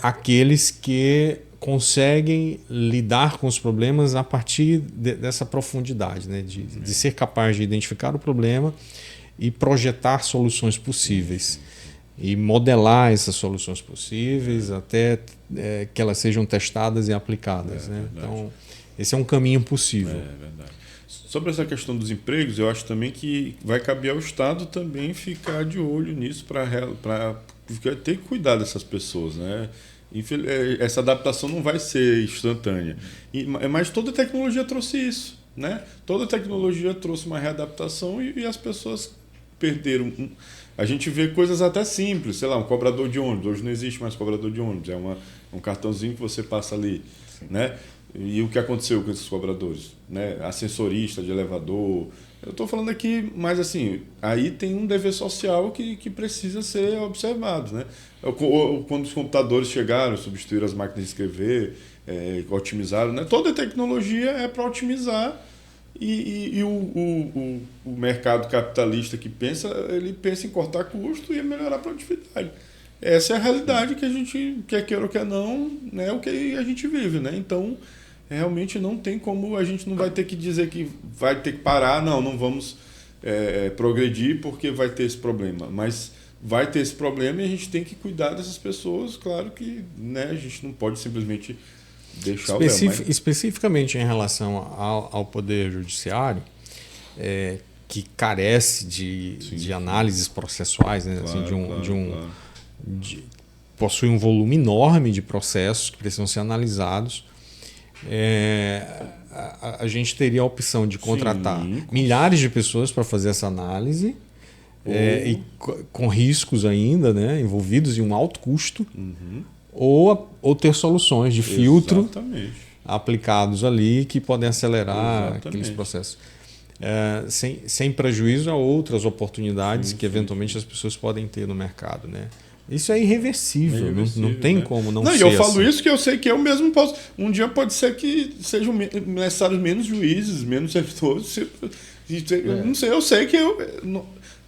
aqueles que conseguem lidar com os problemas a partir dessa profundidade, né? De ser capaz de identificar o problema e projetar soluções possíveis e modelar essas soluções possíveis até que elas sejam testadas e aplicadas. Né? Então, esse é um caminho possível. É verdade. Sobre essa questão dos empregos, eu acho também que vai caber ao Estado também ficar de olho nisso para ter que cuidar dessas pessoas, né? Essa adaptação não vai ser instantânea. Mas toda tecnologia trouxe isso, né? Toda tecnologia trouxe uma readaptação e as pessoas perderam. A gente vê coisas até simples, sei lá, um cobrador de ônibus. Hoje não existe mais cobrador de ônibus, um cartãozinho que você passa ali, né? E o que aconteceu com esses cobradores, né? Ascensorista de elevador. Eu estou falando aqui, mas assim, aí tem um dever social que precisa ser observado, né? Quando os computadores chegaram, substituíram as máquinas de escrever, otimizaram, né? Toda tecnologia é para otimizar e o mercado capitalista ele pensa em cortar custo e melhorar a produtividade. Essa é a realidade que a gente, quer queira ou quer não, né? O que a gente vive, né? Então, realmente não tem como, a gente não vai ter que dizer que vai ter que parar, não vamos progredir porque vai ter esse problema, mas vai ter esse problema e a gente tem que cuidar dessas pessoas, claro que, né, a gente não pode simplesmente deixar Especificamente em relação ao Poder Judiciário, que carece de análises processuais, né, claro, possui um volume enorme de processos que precisam ser analisados. A gente teria a opção de contratar milhares de pessoas para fazer essa análise e com riscos ainda, né, envolvidos em um alto custo, ou ter soluções de filtro aplicados ali que podem acelerar aqueles processos. Sem prejuízo a outras oportunidades que eventualmente as pessoas podem ter no mercado, né? Isso é irreversível, não tem como não ser. Eu falo isso que eu sei que eu mesmo posso. Um dia pode ser que sejam necessários menos juízes, menos servidores. Não sei, eu sei que eu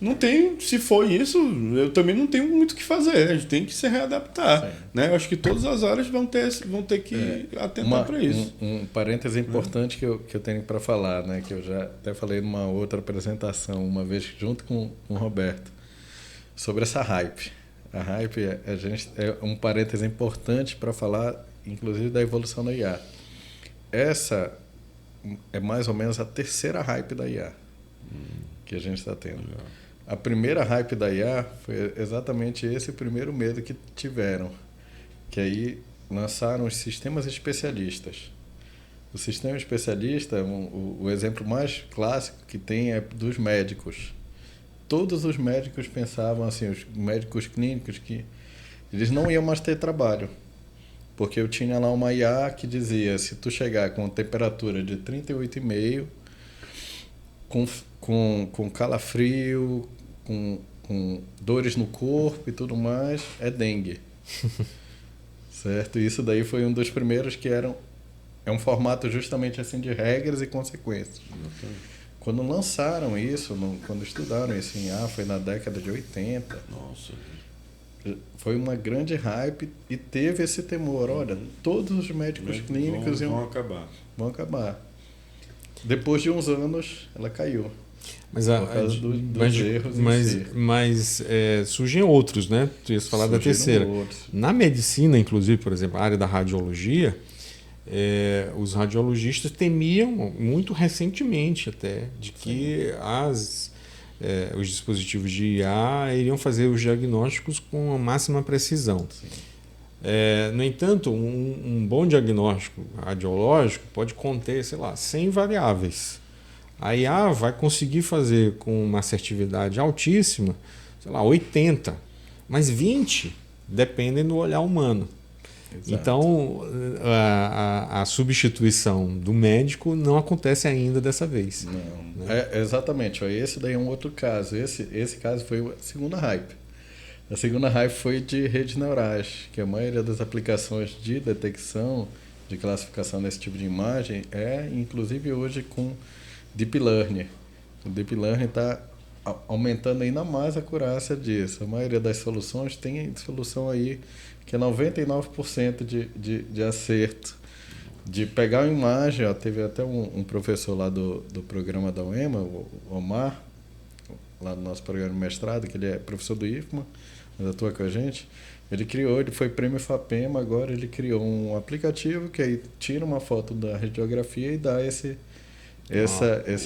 não tenho. Se for isso, eu também não tenho muito o que fazer. A gente tem que se readaptar. Né? Eu acho que todas as áreas vão ter que atentar para isso. Um parêntese importante que eu tenho para falar, né? Que eu já até falei numa outra apresentação, uma vez junto com o Roberto, sobre essa hype. A hype é um parêntese importante para falar, inclusive, da evolução da IA. Essa é mais ou menos a terceira hype da IA que a gente está tendo. A primeira hype da IA foi exatamente esse primeiro medo que tiveram, que aí lançaram os sistemas especialistas. O sistema especialista, o exemplo mais clássico que tem é dos médicos. Todos os médicos pensavam assim, os médicos clínicos, que eles não iam mais ter trabalho. Porque eu tinha lá uma IA que dizia, se tu chegar com temperatura de 38,5, com calafrio, com dores no corpo e tudo mais, é dengue. Certo? Isso daí foi um dos primeiros que é um formato justamente assim de regras e consequências. Quando lançaram isso, quando estudaram isso em IA, foi na década de 80. Nossa. foi uma grande hype e teve esse temor. Olha, todos os médicos clínicos vão acabar. Vão acabar. Depois de uns anos, ela caiu. Mas, por causa dos erros em si. Mas surgem outros, né? Tu ias falar da terceira. Outros. Na medicina, inclusive, por exemplo, a área da radiologia, os radiologistas temiam muito recentemente até de que os dispositivos de IA iriam fazer os diagnósticos com a máxima precisão. No entanto, um bom diagnóstico radiológico pode conter, sei lá, 100 variáveis. A IA vai conseguir fazer com uma assertividade altíssima, sei lá, 80, mas 20 dependem do olhar humano. Exato. Então, a substituição do médico não acontece ainda dessa vez. Não, né? Exatamente. Esse daí é um outro caso. Esse caso foi a segunda hype. A segunda hype foi de redes neurais, que a maioria das aplicações de detecção, de classificação desse tipo de imagem inclusive hoje com Deep Learning. O Deep Learning está aumentando ainda mais a acurácia disso. A maioria das soluções tem solução aí que é 99% de acerto. De pegar uma imagem, teve até um professor lá do programa da UEMA, o Omar, lá no nosso programa de mestrado, que ele é professor do IFMA, mas atua com a gente. Ele foi prêmio FAPEMA, agora ele criou um aplicativo que aí tira uma foto da radiografia e dá esse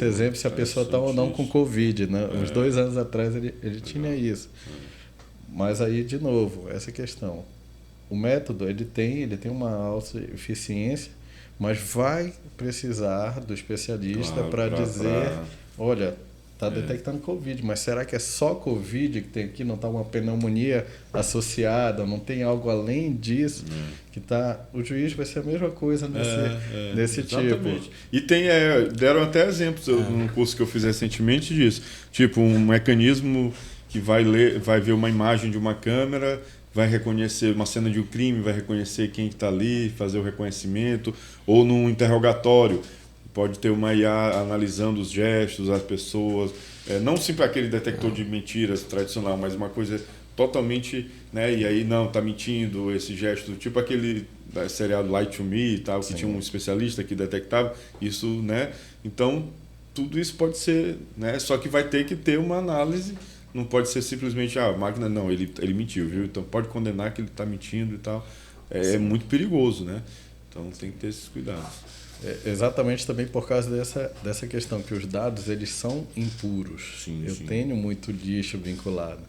exemplo se a pessoa está ou não com Covid. Né? Uns 2 anos atrás ele tinha isso. Mas aí, de novo, essa questão. O método ele tem uma alta eficiência, mas vai precisar do especialista para dizer, olha, está detectando Covid, mas será que é só Covid que tem aqui? Não está uma pneumonia associada? Não tem algo além disso? Que tá? O juiz vai ser a mesma coisa nesse tipo. E deram até exemplos num curso que eu fiz recentemente disso. Tipo, um mecanismo que vai ver uma imagem de uma câmera, vai reconhecer uma cena de um crime, vai reconhecer quem está ali, fazer o reconhecimento, ou num interrogatório. Pode ter uma IA analisando os gestos, as pessoas, não sempre aquele detector de mentiras tradicional, mas uma coisa totalmente, né? E aí, não, está mentindo esse gesto, tipo aquele seriado Lie to Me e tal, que tinha um especialista que detectava isso, né? Então, tudo isso pode ser, né? Só que vai ter que ter uma análise. Não pode ser simplesmente, a máquina, não, ele mentiu, viu? Então pode condenar que ele está mentindo e tal. É muito perigoso, né? Então tem que ter esses cuidados. Exatamente também por causa dessa questão, que os dados eles são impuros. Sim. Tenho muito lixo vinculado.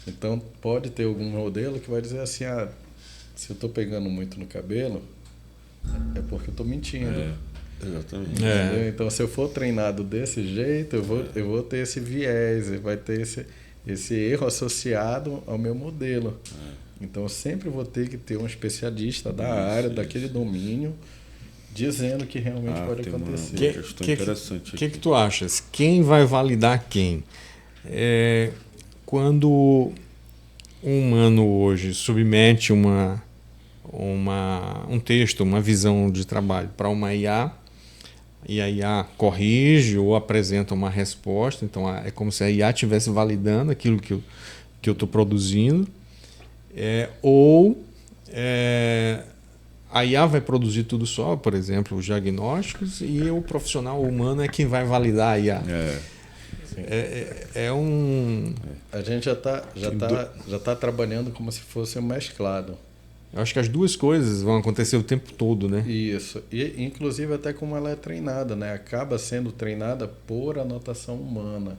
Então pode ter algum modelo que vai dizer assim, se eu estou pegando muito no cabelo, é porque eu estou mentindo. Exatamente. Então, se eu for treinado desse jeito, eu vou ter esse viés, vai ter esse erro associado ao meu modelo. Então, eu sempre vou ter que ter um especialista da área, daquele domínio, dizendo que realmente pode acontecer. Uma questão interessante. O que tu achas? Quem vai validar quem? Quando um humano hoje submete um texto, uma visão de trabalho para uma IA, e a IA corrige ou apresenta uma resposta, então é como se a IA estivesse validando aquilo que eu estou produzindo, a IA vai produzir tudo só, por exemplo, os diagnósticos, e o profissional humano é quem vai validar a IA. A gente já tá trabalhando como se fosse um mesclado. Eu acho que as duas coisas vão acontecer o tempo todo, né? Isso. E, inclusive, até como ela é treinada, né? Acaba sendo treinada por anotação humana.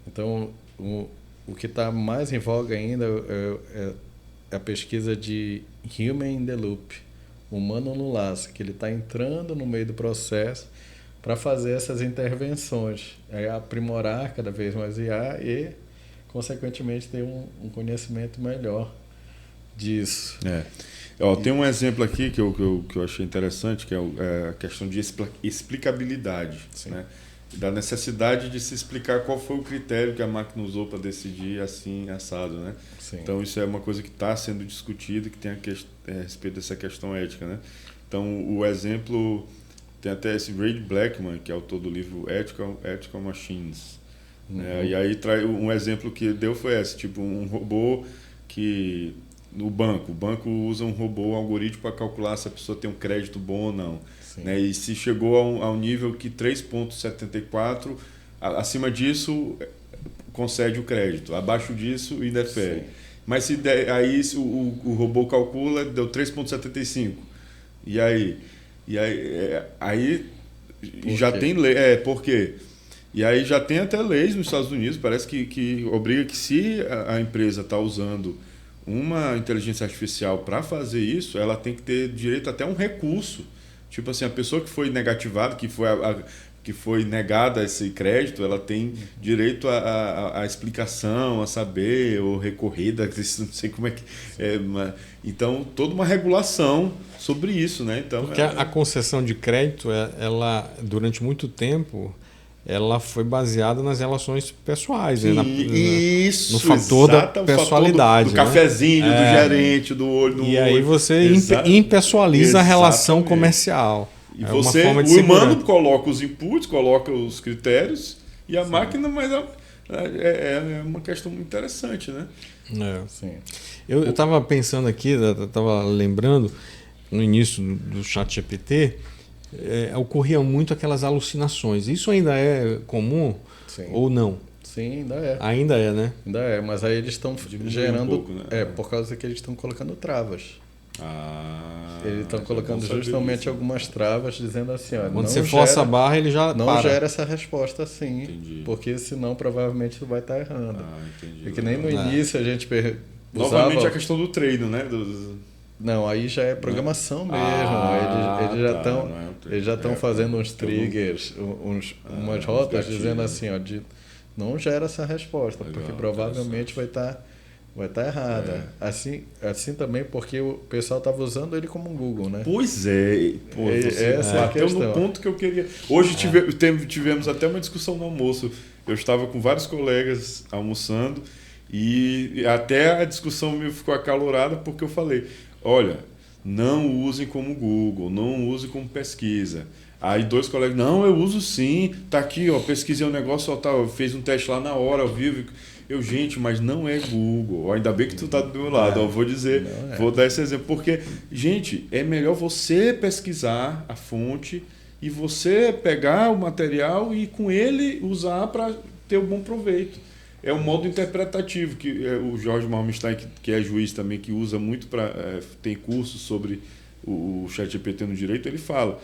Então, o que está mais em voga ainda é a pesquisa de Human in the Loop, humano no laço, que ele está entrando no meio do processo para fazer essas intervenções, aprimorar cada vez mais IA e, consequentemente, ter um conhecimento melhor disso. Tem um exemplo aqui que eu achei interessante, que é a questão de explicabilidade, né? Da necessidade de se explicar qual foi o critério que a máquina usou para decidir assim, assado, né? Então isso é uma coisa que está sendo discutida, que tem a respeito dessa questão ética, né? Então o exemplo tem até esse Ray Blackman, que é autor do livro Ethical Machines, né? E aí um exemplo que deu foi esse, tipo um robô que no banco, o banco usa um robô, um algoritmo para calcular se a pessoa tem um crédito bom ou não. Né? E se chegou a um nível que 3,74, acima disso concede o crédito, abaixo disso indefere. Mas se aí o robô calcula, deu 3,75. E aí já tem lei. Por quê? E aí já tem até leis nos Estados Unidos, parece que obriga que se a empresa está usando uma inteligência artificial para fazer isso, ela tem que ter direito até a um recurso. Tipo assim, a pessoa que foi negativada, que foi negada esse crédito, ela tem direito à explicação, a saber, ou recorrer, não sei como é que... então, toda uma regulação sobre isso, né? Então, porque a concessão de crédito, ela, durante muito tempo, ela foi baseada nas relações pessoais, sim, né? Isso, no fator da pessoalidade. Do cafezinho, do gerente, do olho no olho. E aí você impessoaliza a relação comercial. E o humano coloca os inputs, coloca os critérios, e a máquina, mas é uma questão muito interessante, né? Sim. Eu estava pensando aqui, estava lembrando, no início do ChatGPT, ocorriam muito aquelas alucinações. Isso ainda é comum? Sim. Ou não? Sim, ainda é. Ainda é, né? Ainda é, mas aí eles estão gerando... pouco, né? Por causa que eles estão colocando travas. Eles estão já colocando justamente algumas travas, dizendo assim... Ó, quando você força a barra, ele já não para. gera essa resposta assim, Entendi. porque senão provavelmente tu vai estar errando. Entendi. É que nem no início a gente Novamente a questão do treino, né? Não, aí já é programação mesmo. Eles já estão fazendo uns triggers, umas rotas dizendo assim, ó, não gera essa resposta, legal, porque provavelmente vai estar errada. Assim também porque o pessoal estava usando ele como um Google, né? Pois é. Essa é a questão. No ponto que eu queria... Hoje tivemos até uma discussão no almoço. Eu estava com vários colegas almoçando e até a discussão me ficou acalorada porque eu falei, olha, não usem como Google, não usem como pesquisa. Aí 2 colegas, não, eu uso sim, tá aqui, ó, pesquisei um negócio, ó, tá, eu fiz um teste lá na hora, ao vivo. Gente, mas não é Google. Ainda bem que tu tá do meu lado, eu vou dizer, vou dar esse exemplo. Porque, gente, é melhor você pesquisar a fonte e você pegar o material e com ele usar para ter um bom proveito. É um modo interpretativo que o Jorge Malmstein, que é juiz também, que usa muito tem cursos sobre o ChatGPT no direito, ele fala,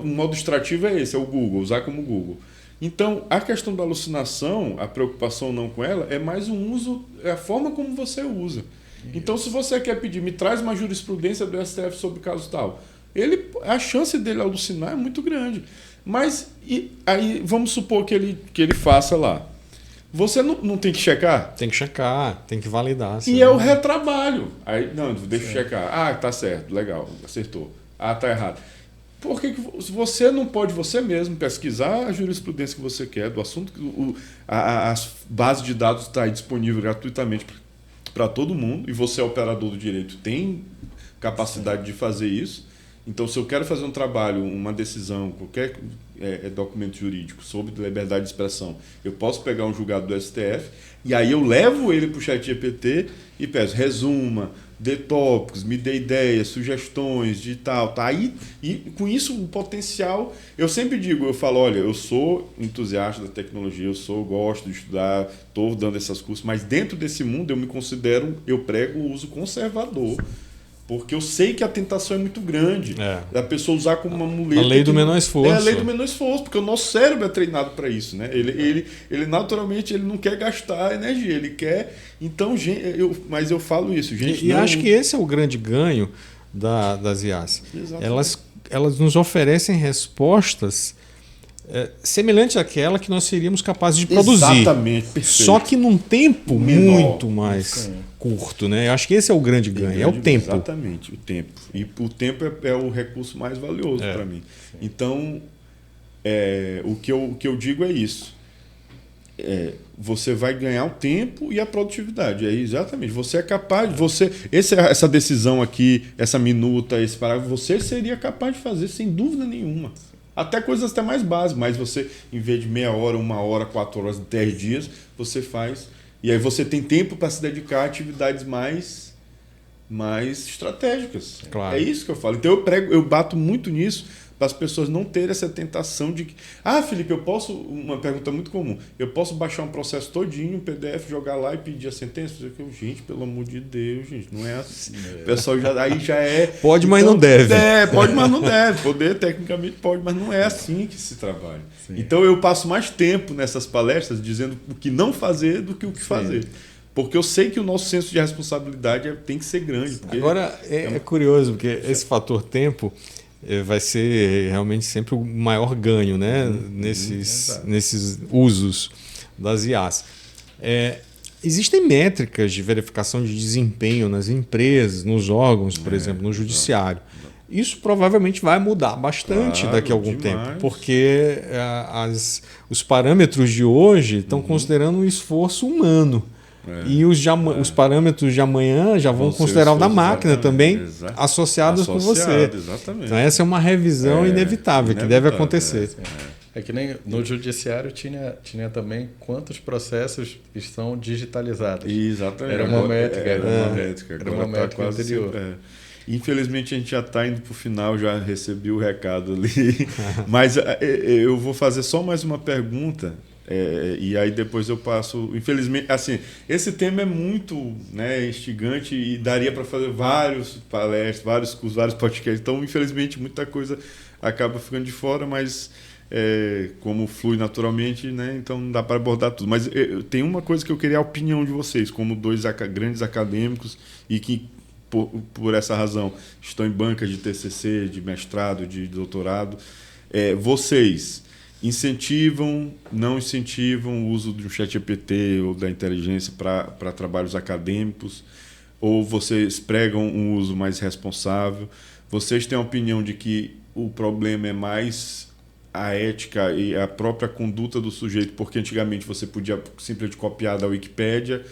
o modo extrativo é esse, é o Google, usar como Google. Então, a questão da alucinação, a preocupação não com ela, é mais um uso, é a forma como você usa. Isso. Então, se você quer pedir, me traz uma jurisprudência do STF sobre o caso tal, a chance dele alucinar é muito grande. Mas, aí, vamos supor que ele faça lá. Você não tem que checar? Tem que checar, tem que validar. E é o retrabalho. Aí, não, deixa eu checar. Tá certo, legal, acertou. Tá errado. Por que você não pode você mesmo pesquisar a jurisprudência que você quer, do assunto, a base de dados está disponível gratuitamente para todo mundo, e você, operador do direito, tem capacidade de fazer isso. Então, se eu quero fazer um trabalho, uma decisão, qualquer documento jurídico sobre liberdade de expressão, eu posso pegar um julgado do STF e aí eu levo ele para o ChatGPT e peço, resuma, dê tópicos, me dê ideias, sugestões de tal. Tá? E com isso, o potencial... Eu sempre digo, eu falo, olha, eu sou entusiasta da tecnologia, gosto de estudar, estou dando esses cursos, mas dentro desse mundo eu prego o uso conservador. Porque eu sei que a tentação é muito grande. A pessoa usar como uma muleta. A lei do menor esforço. A lei do menor esforço, porque o nosso cérebro é treinado para isso. Né? Ele naturalmente ele não quer gastar energia, ele quer. Então, mas eu falo isso, gente. E acho que esse é o grande ganho das IAs. Elas nos oferecem respostas semelhantes àquela que nós seríamos capazes de produzir. Exatamente, perfeito. Só que num tempo muito mais curto, né? Eu acho que esse é o grande ganho, é o tempo. Exatamente, o tempo. E o tempo é o recurso mais valioso para mim. Sim. Então, o que eu digo é isso. Você vai ganhar o tempo e a produtividade. Exatamente. Você é capaz, essa decisão aqui, essa minuta, esse parágrafo, você seria capaz de fazer sem dúvida nenhuma. Até coisas até mais básicas, mas você, em vez de meia hora, 1 hora, 4 horas, 10 dias, você faz E aí você tem tempo para se dedicar a atividades mais estratégicas. Claro. É isso que eu falo. Então eu bato muito nisso para as pessoas não terem essa tentação de que... Felipe, uma pergunta muito comum, eu posso baixar um processo todinho, um PDF, jogar lá e pedir a sentença? Gente, pelo amor de Deus, gente, não é assim. O pessoal aí já é... Pode, mas não deve. Pode, mas não deve. Poder, tecnicamente, pode, mas não é assim que se trabalha. Sim. Então eu passo mais tempo nessas palestras dizendo o que não fazer do que o que fazer. Porque eu sei que o nosso senso de responsabilidade tem que ser grande. Agora, é curioso, porque esse fator tempo vai ser realmente sempre o maior ganho, né? Nesses usos das IAs. Existem métricas de verificação de desempenho nas empresas, nos órgãos, por exemplo, no judiciário. Isso provavelmente vai mudar bastante daqui a algum tempo, porque os parâmetros de hoje estão considerando um esforço humano. E os parâmetros de amanhã já vão considerar o da máquina também, associados com você. Exatamente. Então essa é uma revisão inevitável que deve acontecer. É que nem no judiciário tinha também quantos processos estão digitalizados. Exatamente. Era uma métrica. Era uma métrica anterior. Infelizmente a gente já está indo para o final, já recebi o recado ali. Mas eu vou fazer só mais uma pergunta. E aí depois eu passo... Infelizmente, assim, esse tema é muito, né, instigante e daria para fazer vários palestras, vários cursos, vários podcasts. Então, infelizmente, muita coisa acaba ficando de fora, mas como flui naturalmente, né, então não dá para abordar tudo. Mas tem uma coisa que eu queria a opinião de vocês, como dois grandes acadêmicos e que, por essa razão, estão em bancas de TCC, de mestrado, de doutorado. Vocês... incentivam, não incentivam o uso do ChatGPT ou da inteligência para trabalhos acadêmicos? Ou vocês pregam um uso mais responsável? Vocês têm a opinião de que o problema é mais a ética e a própria conduta do sujeito, porque antigamente você podia simplesmente copiar da Wikipédia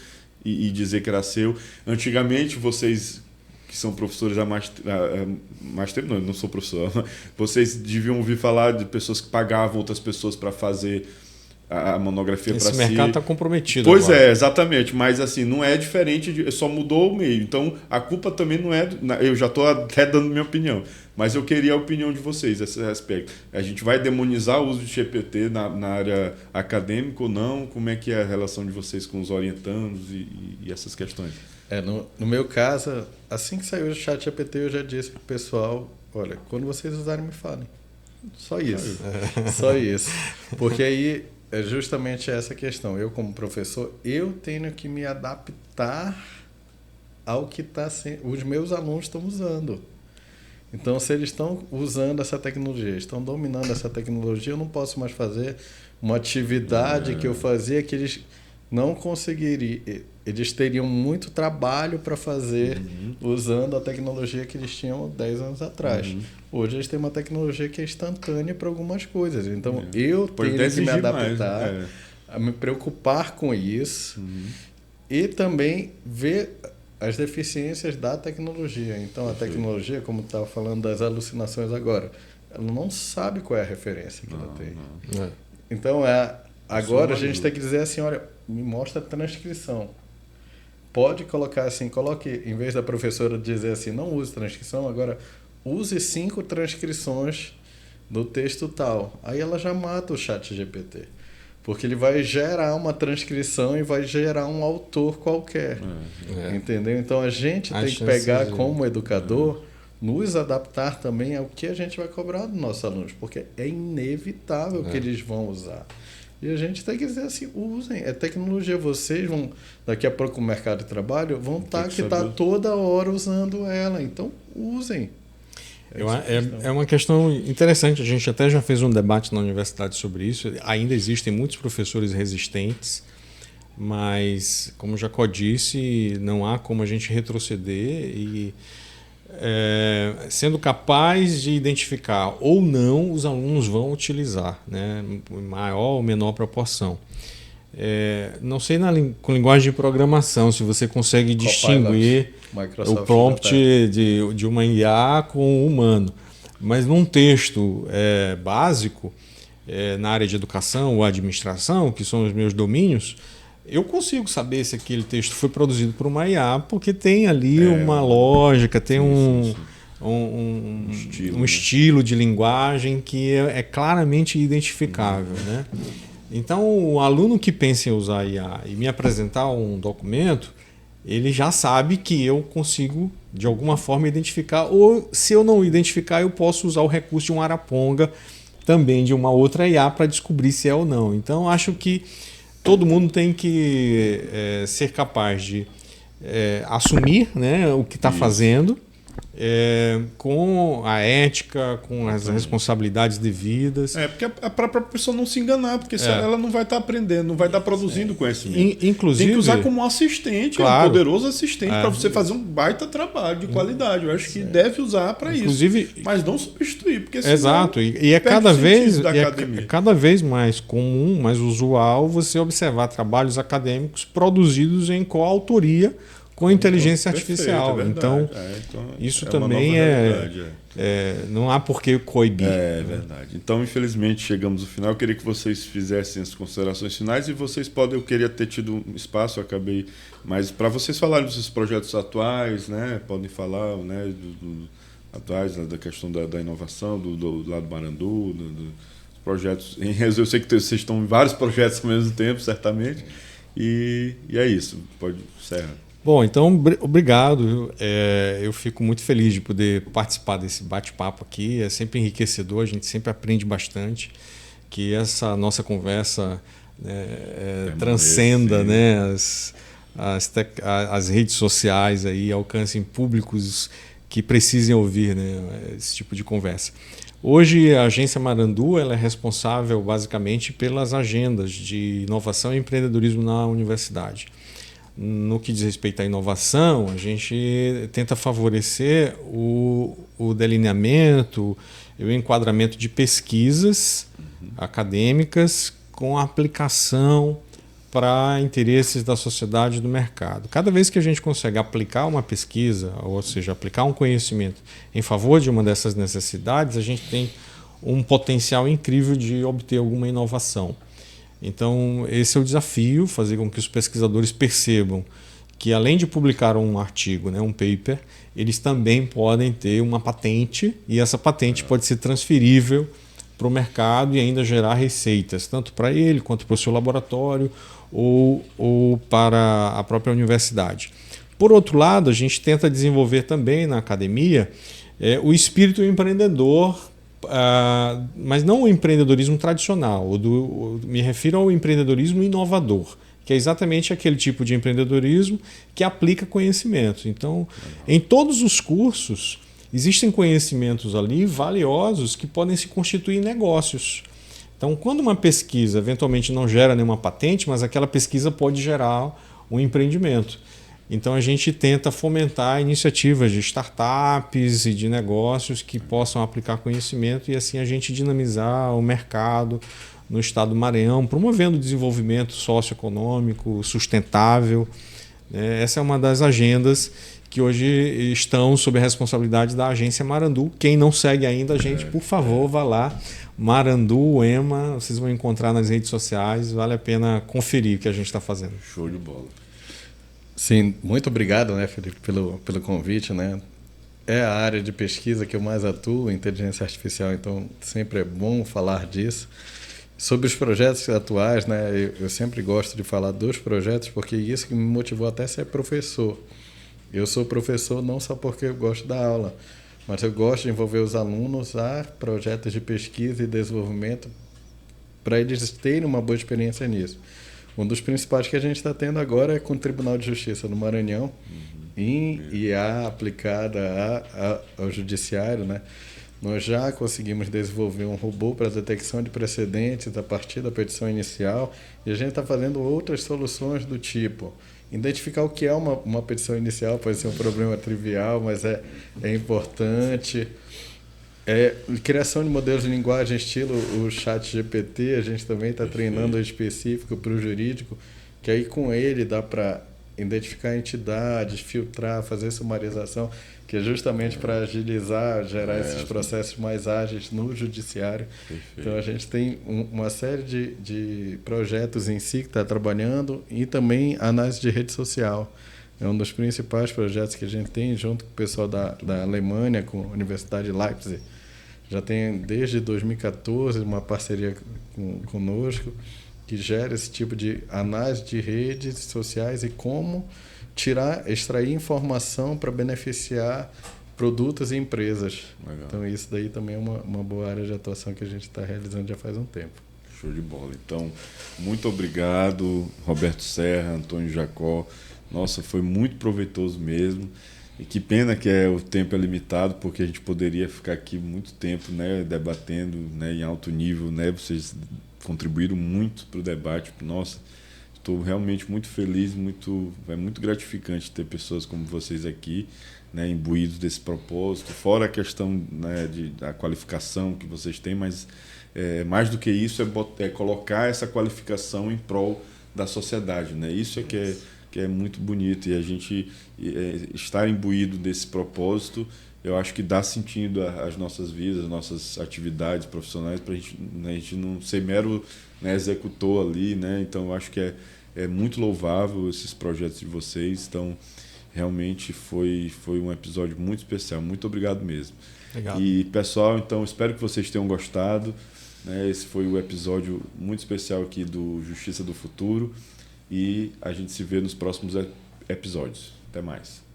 e dizer que era seu. Antigamente vocês... que são professores há mais tempo, não sou professor, vocês deviam ouvir falar de pessoas que pagavam outras pessoas para fazer a monografia para si. Esse mercado está comprometido. Pois agora. Exatamente, mas assim, não é diferente, só mudou o meio. Então, a culpa também não é... Eu já estou até dando minha opinião, mas eu queria a opinião de vocês a esse respeito. A gente vai demonizar o uso de GPT na área acadêmica ou não? Como é que é a relação de vocês com os orientandos e essas questões? No meu caso, assim que saiu o ChatGPT, eu já disse para o pessoal, olha, quando vocês usarem, me falem. Só isso. Só isso. Porque aí é justamente essa questão. Eu, como professor, eu tenho que me adaptar ao que os meus alunos estão usando. Então, se eles estão usando essa tecnologia, estão dominando essa tecnologia, eu não posso mais fazer uma atividade que eu fazia que eles não conseguiriam. Eles teriam muito trabalho para fazer usando a tecnologia que eles tinham 10 anos atrás. Hoje eles têm uma tecnologia que é instantânea para algumas coisas. Então, eu tenho que me adaptar, a me preocupar com isso e também ver as deficiências da tecnologia. Então, a tecnologia, como estava falando das alucinações agora, ela não sabe qual é a referência que ela tem. Então, agora a gente tem que dizer assim, olha, me mostra a transcrição. Pode colocar assim, coloque, em vez da professora dizer assim, não use transcrição, agora use 5 transcrições do texto tal. Aí ela já mata o ChatGPT. Porque ele vai gerar uma transcrição e vai gerar um autor qualquer. Entendeu? Então a gente tem que pegar como educador, nos adaptar também ao que a gente vai cobrar dos nossos alunos, porque é inevitável que eles vão usar. E a gente tem que dizer assim, usem, é tecnologia, vocês vão, daqui a pouco o mercado de trabalho, vão estar toda hora usando ela, então usem. É uma questão interessante, a gente até já fez um debate na universidade sobre isso, ainda existem muitos professores resistentes, mas, como o Jacó disse, não há como a gente retroceder e sendo capaz de identificar ou não os alunos vão utilizar, né, em maior ou menor proporção. Não sei com linguagem de programação se você consegue distinguir o prompt de uma IA com um humano, mas num texto básico, na área de educação ou administração, que são os meus domínios, eu consigo saber se aquele texto foi produzido por uma IA, porque tem ali uma lógica, tem um estilo de linguagem que é claramente identificável, né? Então, o aluno que pensa em usar IA e me apresentar um documento, ele já sabe que eu consigo, de alguma forma, identificar. Ou, se eu não identificar, eu posso usar o recurso de um Araponga, também de uma outra IA, para descobrir se é ou não. Então, acho que todo mundo tem que ser capaz de assumir, né, o que está fazendo, com a ética, com as responsabilidades devidas. Porque a própria pessoa não se enganar, porque ela não vai estar aprendendo, não vai estar produzindo conhecimento. Inclusive, tem que usar como um assistente, claro, um poderoso assistente, para você fazer um baita trabalho de qualidade. Eu acho que deve usar para isso. Mas não substituir, porque senão exato, e é cada vez mais comum, mais usual, você observar trabalhos acadêmicos produzidos em coautoria com inteligência artificial. Perfeito, então, isso também não há por que coibir. É verdade. Então, infelizmente, chegamos ao final. Eu queria que vocês fizessem as considerações finais e eu queria ter tido um espaço, mas para vocês falarem dos seus projetos atuais, né? Podem falar, né, atuais, da questão da inovação, do lado do Marandu, dos projetos. Eu sei que vocês estão em vários projetos ao mesmo tempo, certamente. E é isso. Pode encerrar. Bom, então, obrigado. Eu fico muito feliz de poder participar desse bate-papo aqui. É sempre enriquecedor, a gente sempre aprende bastante. Que essa nossa conversa transcenda, né, as redes sociais, aí, alcancem públicos que precisem ouvir, né, esse tipo de conversa. Hoje, a Agência Marandu ela é responsável, basicamente, pelas agendas de inovação e empreendedorismo na universidade. No que diz respeito à inovação, a gente tenta favorecer o delineamento e o enquadramento de pesquisas acadêmicas com aplicação para interesses da sociedade e do mercado. Cada vez que a gente consegue aplicar uma pesquisa, ou seja, aplicar um conhecimento em favor de uma dessas necessidades, a gente tem um potencial incrível de obter alguma inovação. Então, esse é o desafio, fazer com que os pesquisadores percebam que, além de publicar um artigo, né, um paper, eles também podem ter uma patente, e essa patente pode ser transferível para o mercado e ainda gerar receitas, tanto para ele quanto para o seu laboratório ou para a própria universidade. Por outro lado, a gente tenta desenvolver também na academia o espírito empreendedor, mas não o empreendedorismo tradicional. Me refiro ao empreendedorismo inovador, que é exatamente aquele tipo de empreendedorismo que aplica conhecimento. Então, em todos os cursos, existem conhecimentos ali valiosos que podem se constituir em negócios. Então, quando uma pesquisa eventualmente não gera nenhuma patente, mas aquela pesquisa pode gerar um empreendimento. Então, a gente tenta fomentar iniciativas de startups e de negócios que possam aplicar conhecimento e assim a gente dinamizar o mercado no estado do Maranhão, promovendo o desenvolvimento socioeconômico sustentável. Essa é uma das agendas que hoje estão sob a responsabilidade da Agência Marandu. Quem não segue ainda a gente, por favor, vá lá. Marandu, EMA, vocês vão encontrar nas redes sociais. Vale a pena conferir o que a gente está fazendo. Show de bola. Sim, muito obrigado, né, Felipe, pelo convite, né? É a área de pesquisa que eu mais atuo, inteligência artificial, então sempre é bom falar disso. Sobre os projetos atuais, né, eu sempre gosto de falar dos projetos, porque isso que me motivou até a ser professor. Eu sou professor não só porque eu gosto da aula, mas eu gosto de envolver os alunos a projetos de pesquisa e desenvolvimento para eles terem uma boa experiência nisso. Um dos principais que a gente está tendo agora é com o Tribunal de Justiça do Maranhão, em IA aplicada ao judiciário, né? Nós já conseguimos desenvolver um robô para detecção de precedentes a partir da petição inicial e a gente está fazendo outras soluções do tipo identificar o que é uma petição inicial, pode ser um problema trivial, mas é importante. Criação de modelos de linguagem estilo o ChatGPT, a gente também está treinando específico para o jurídico, que aí com ele dá para identificar entidades, filtrar, fazer sumarização. que é justamente para agilizar, gerar esses processos mais ágeis no judiciário. Perfeito. Então, a gente tem uma série de projetos em si que está trabalhando e também análise de rede social. É um dos principais projetos que a gente tem, junto com o pessoal da Alemanha, com a Universidade de Leipzig. Já tem, desde 2014, uma parceria conosco, que gera esse tipo de análise de redes sociais e como extrair informação para beneficiar produtos e empresas. Legal. Então, isso daí também é uma boa área de atuação que a gente está realizando já faz um tempo. Show de bola. Então, muito obrigado, Roberto Serra, Antônio Jacó. Nossa, foi muito proveitoso mesmo. E que pena que o tempo é limitado, porque a gente poderia ficar aqui muito tempo, né, debatendo, né, em alto nível, né? Vocês contribuíram muito para o debate. Nossa, estou realmente muito feliz, é muito gratificante ter pessoas como vocês aqui, né, imbuídos desse propósito, fora a questão, né, da qualificação que vocês têm, mas mais do que isso é colocar essa qualificação em prol da sociedade, né? Isso que é muito bonito, e a gente estar imbuído desse propósito, eu acho que dá sentido às nossas vidas, às nossas atividades profissionais, para a gente não ser mero, né, executor ali, né? Então, eu acho que é muito louvável esses projetos de vocês. Então, realmente foi um episódio muito especial. Muito obrigado mesmo. Legal. E, pessoal, então, espero que vocês tenham gostado, né? Esse foi o episódio muito especial aqui do Justiça do Futuro, e a gente se vê nos próximos episódios. Até mais.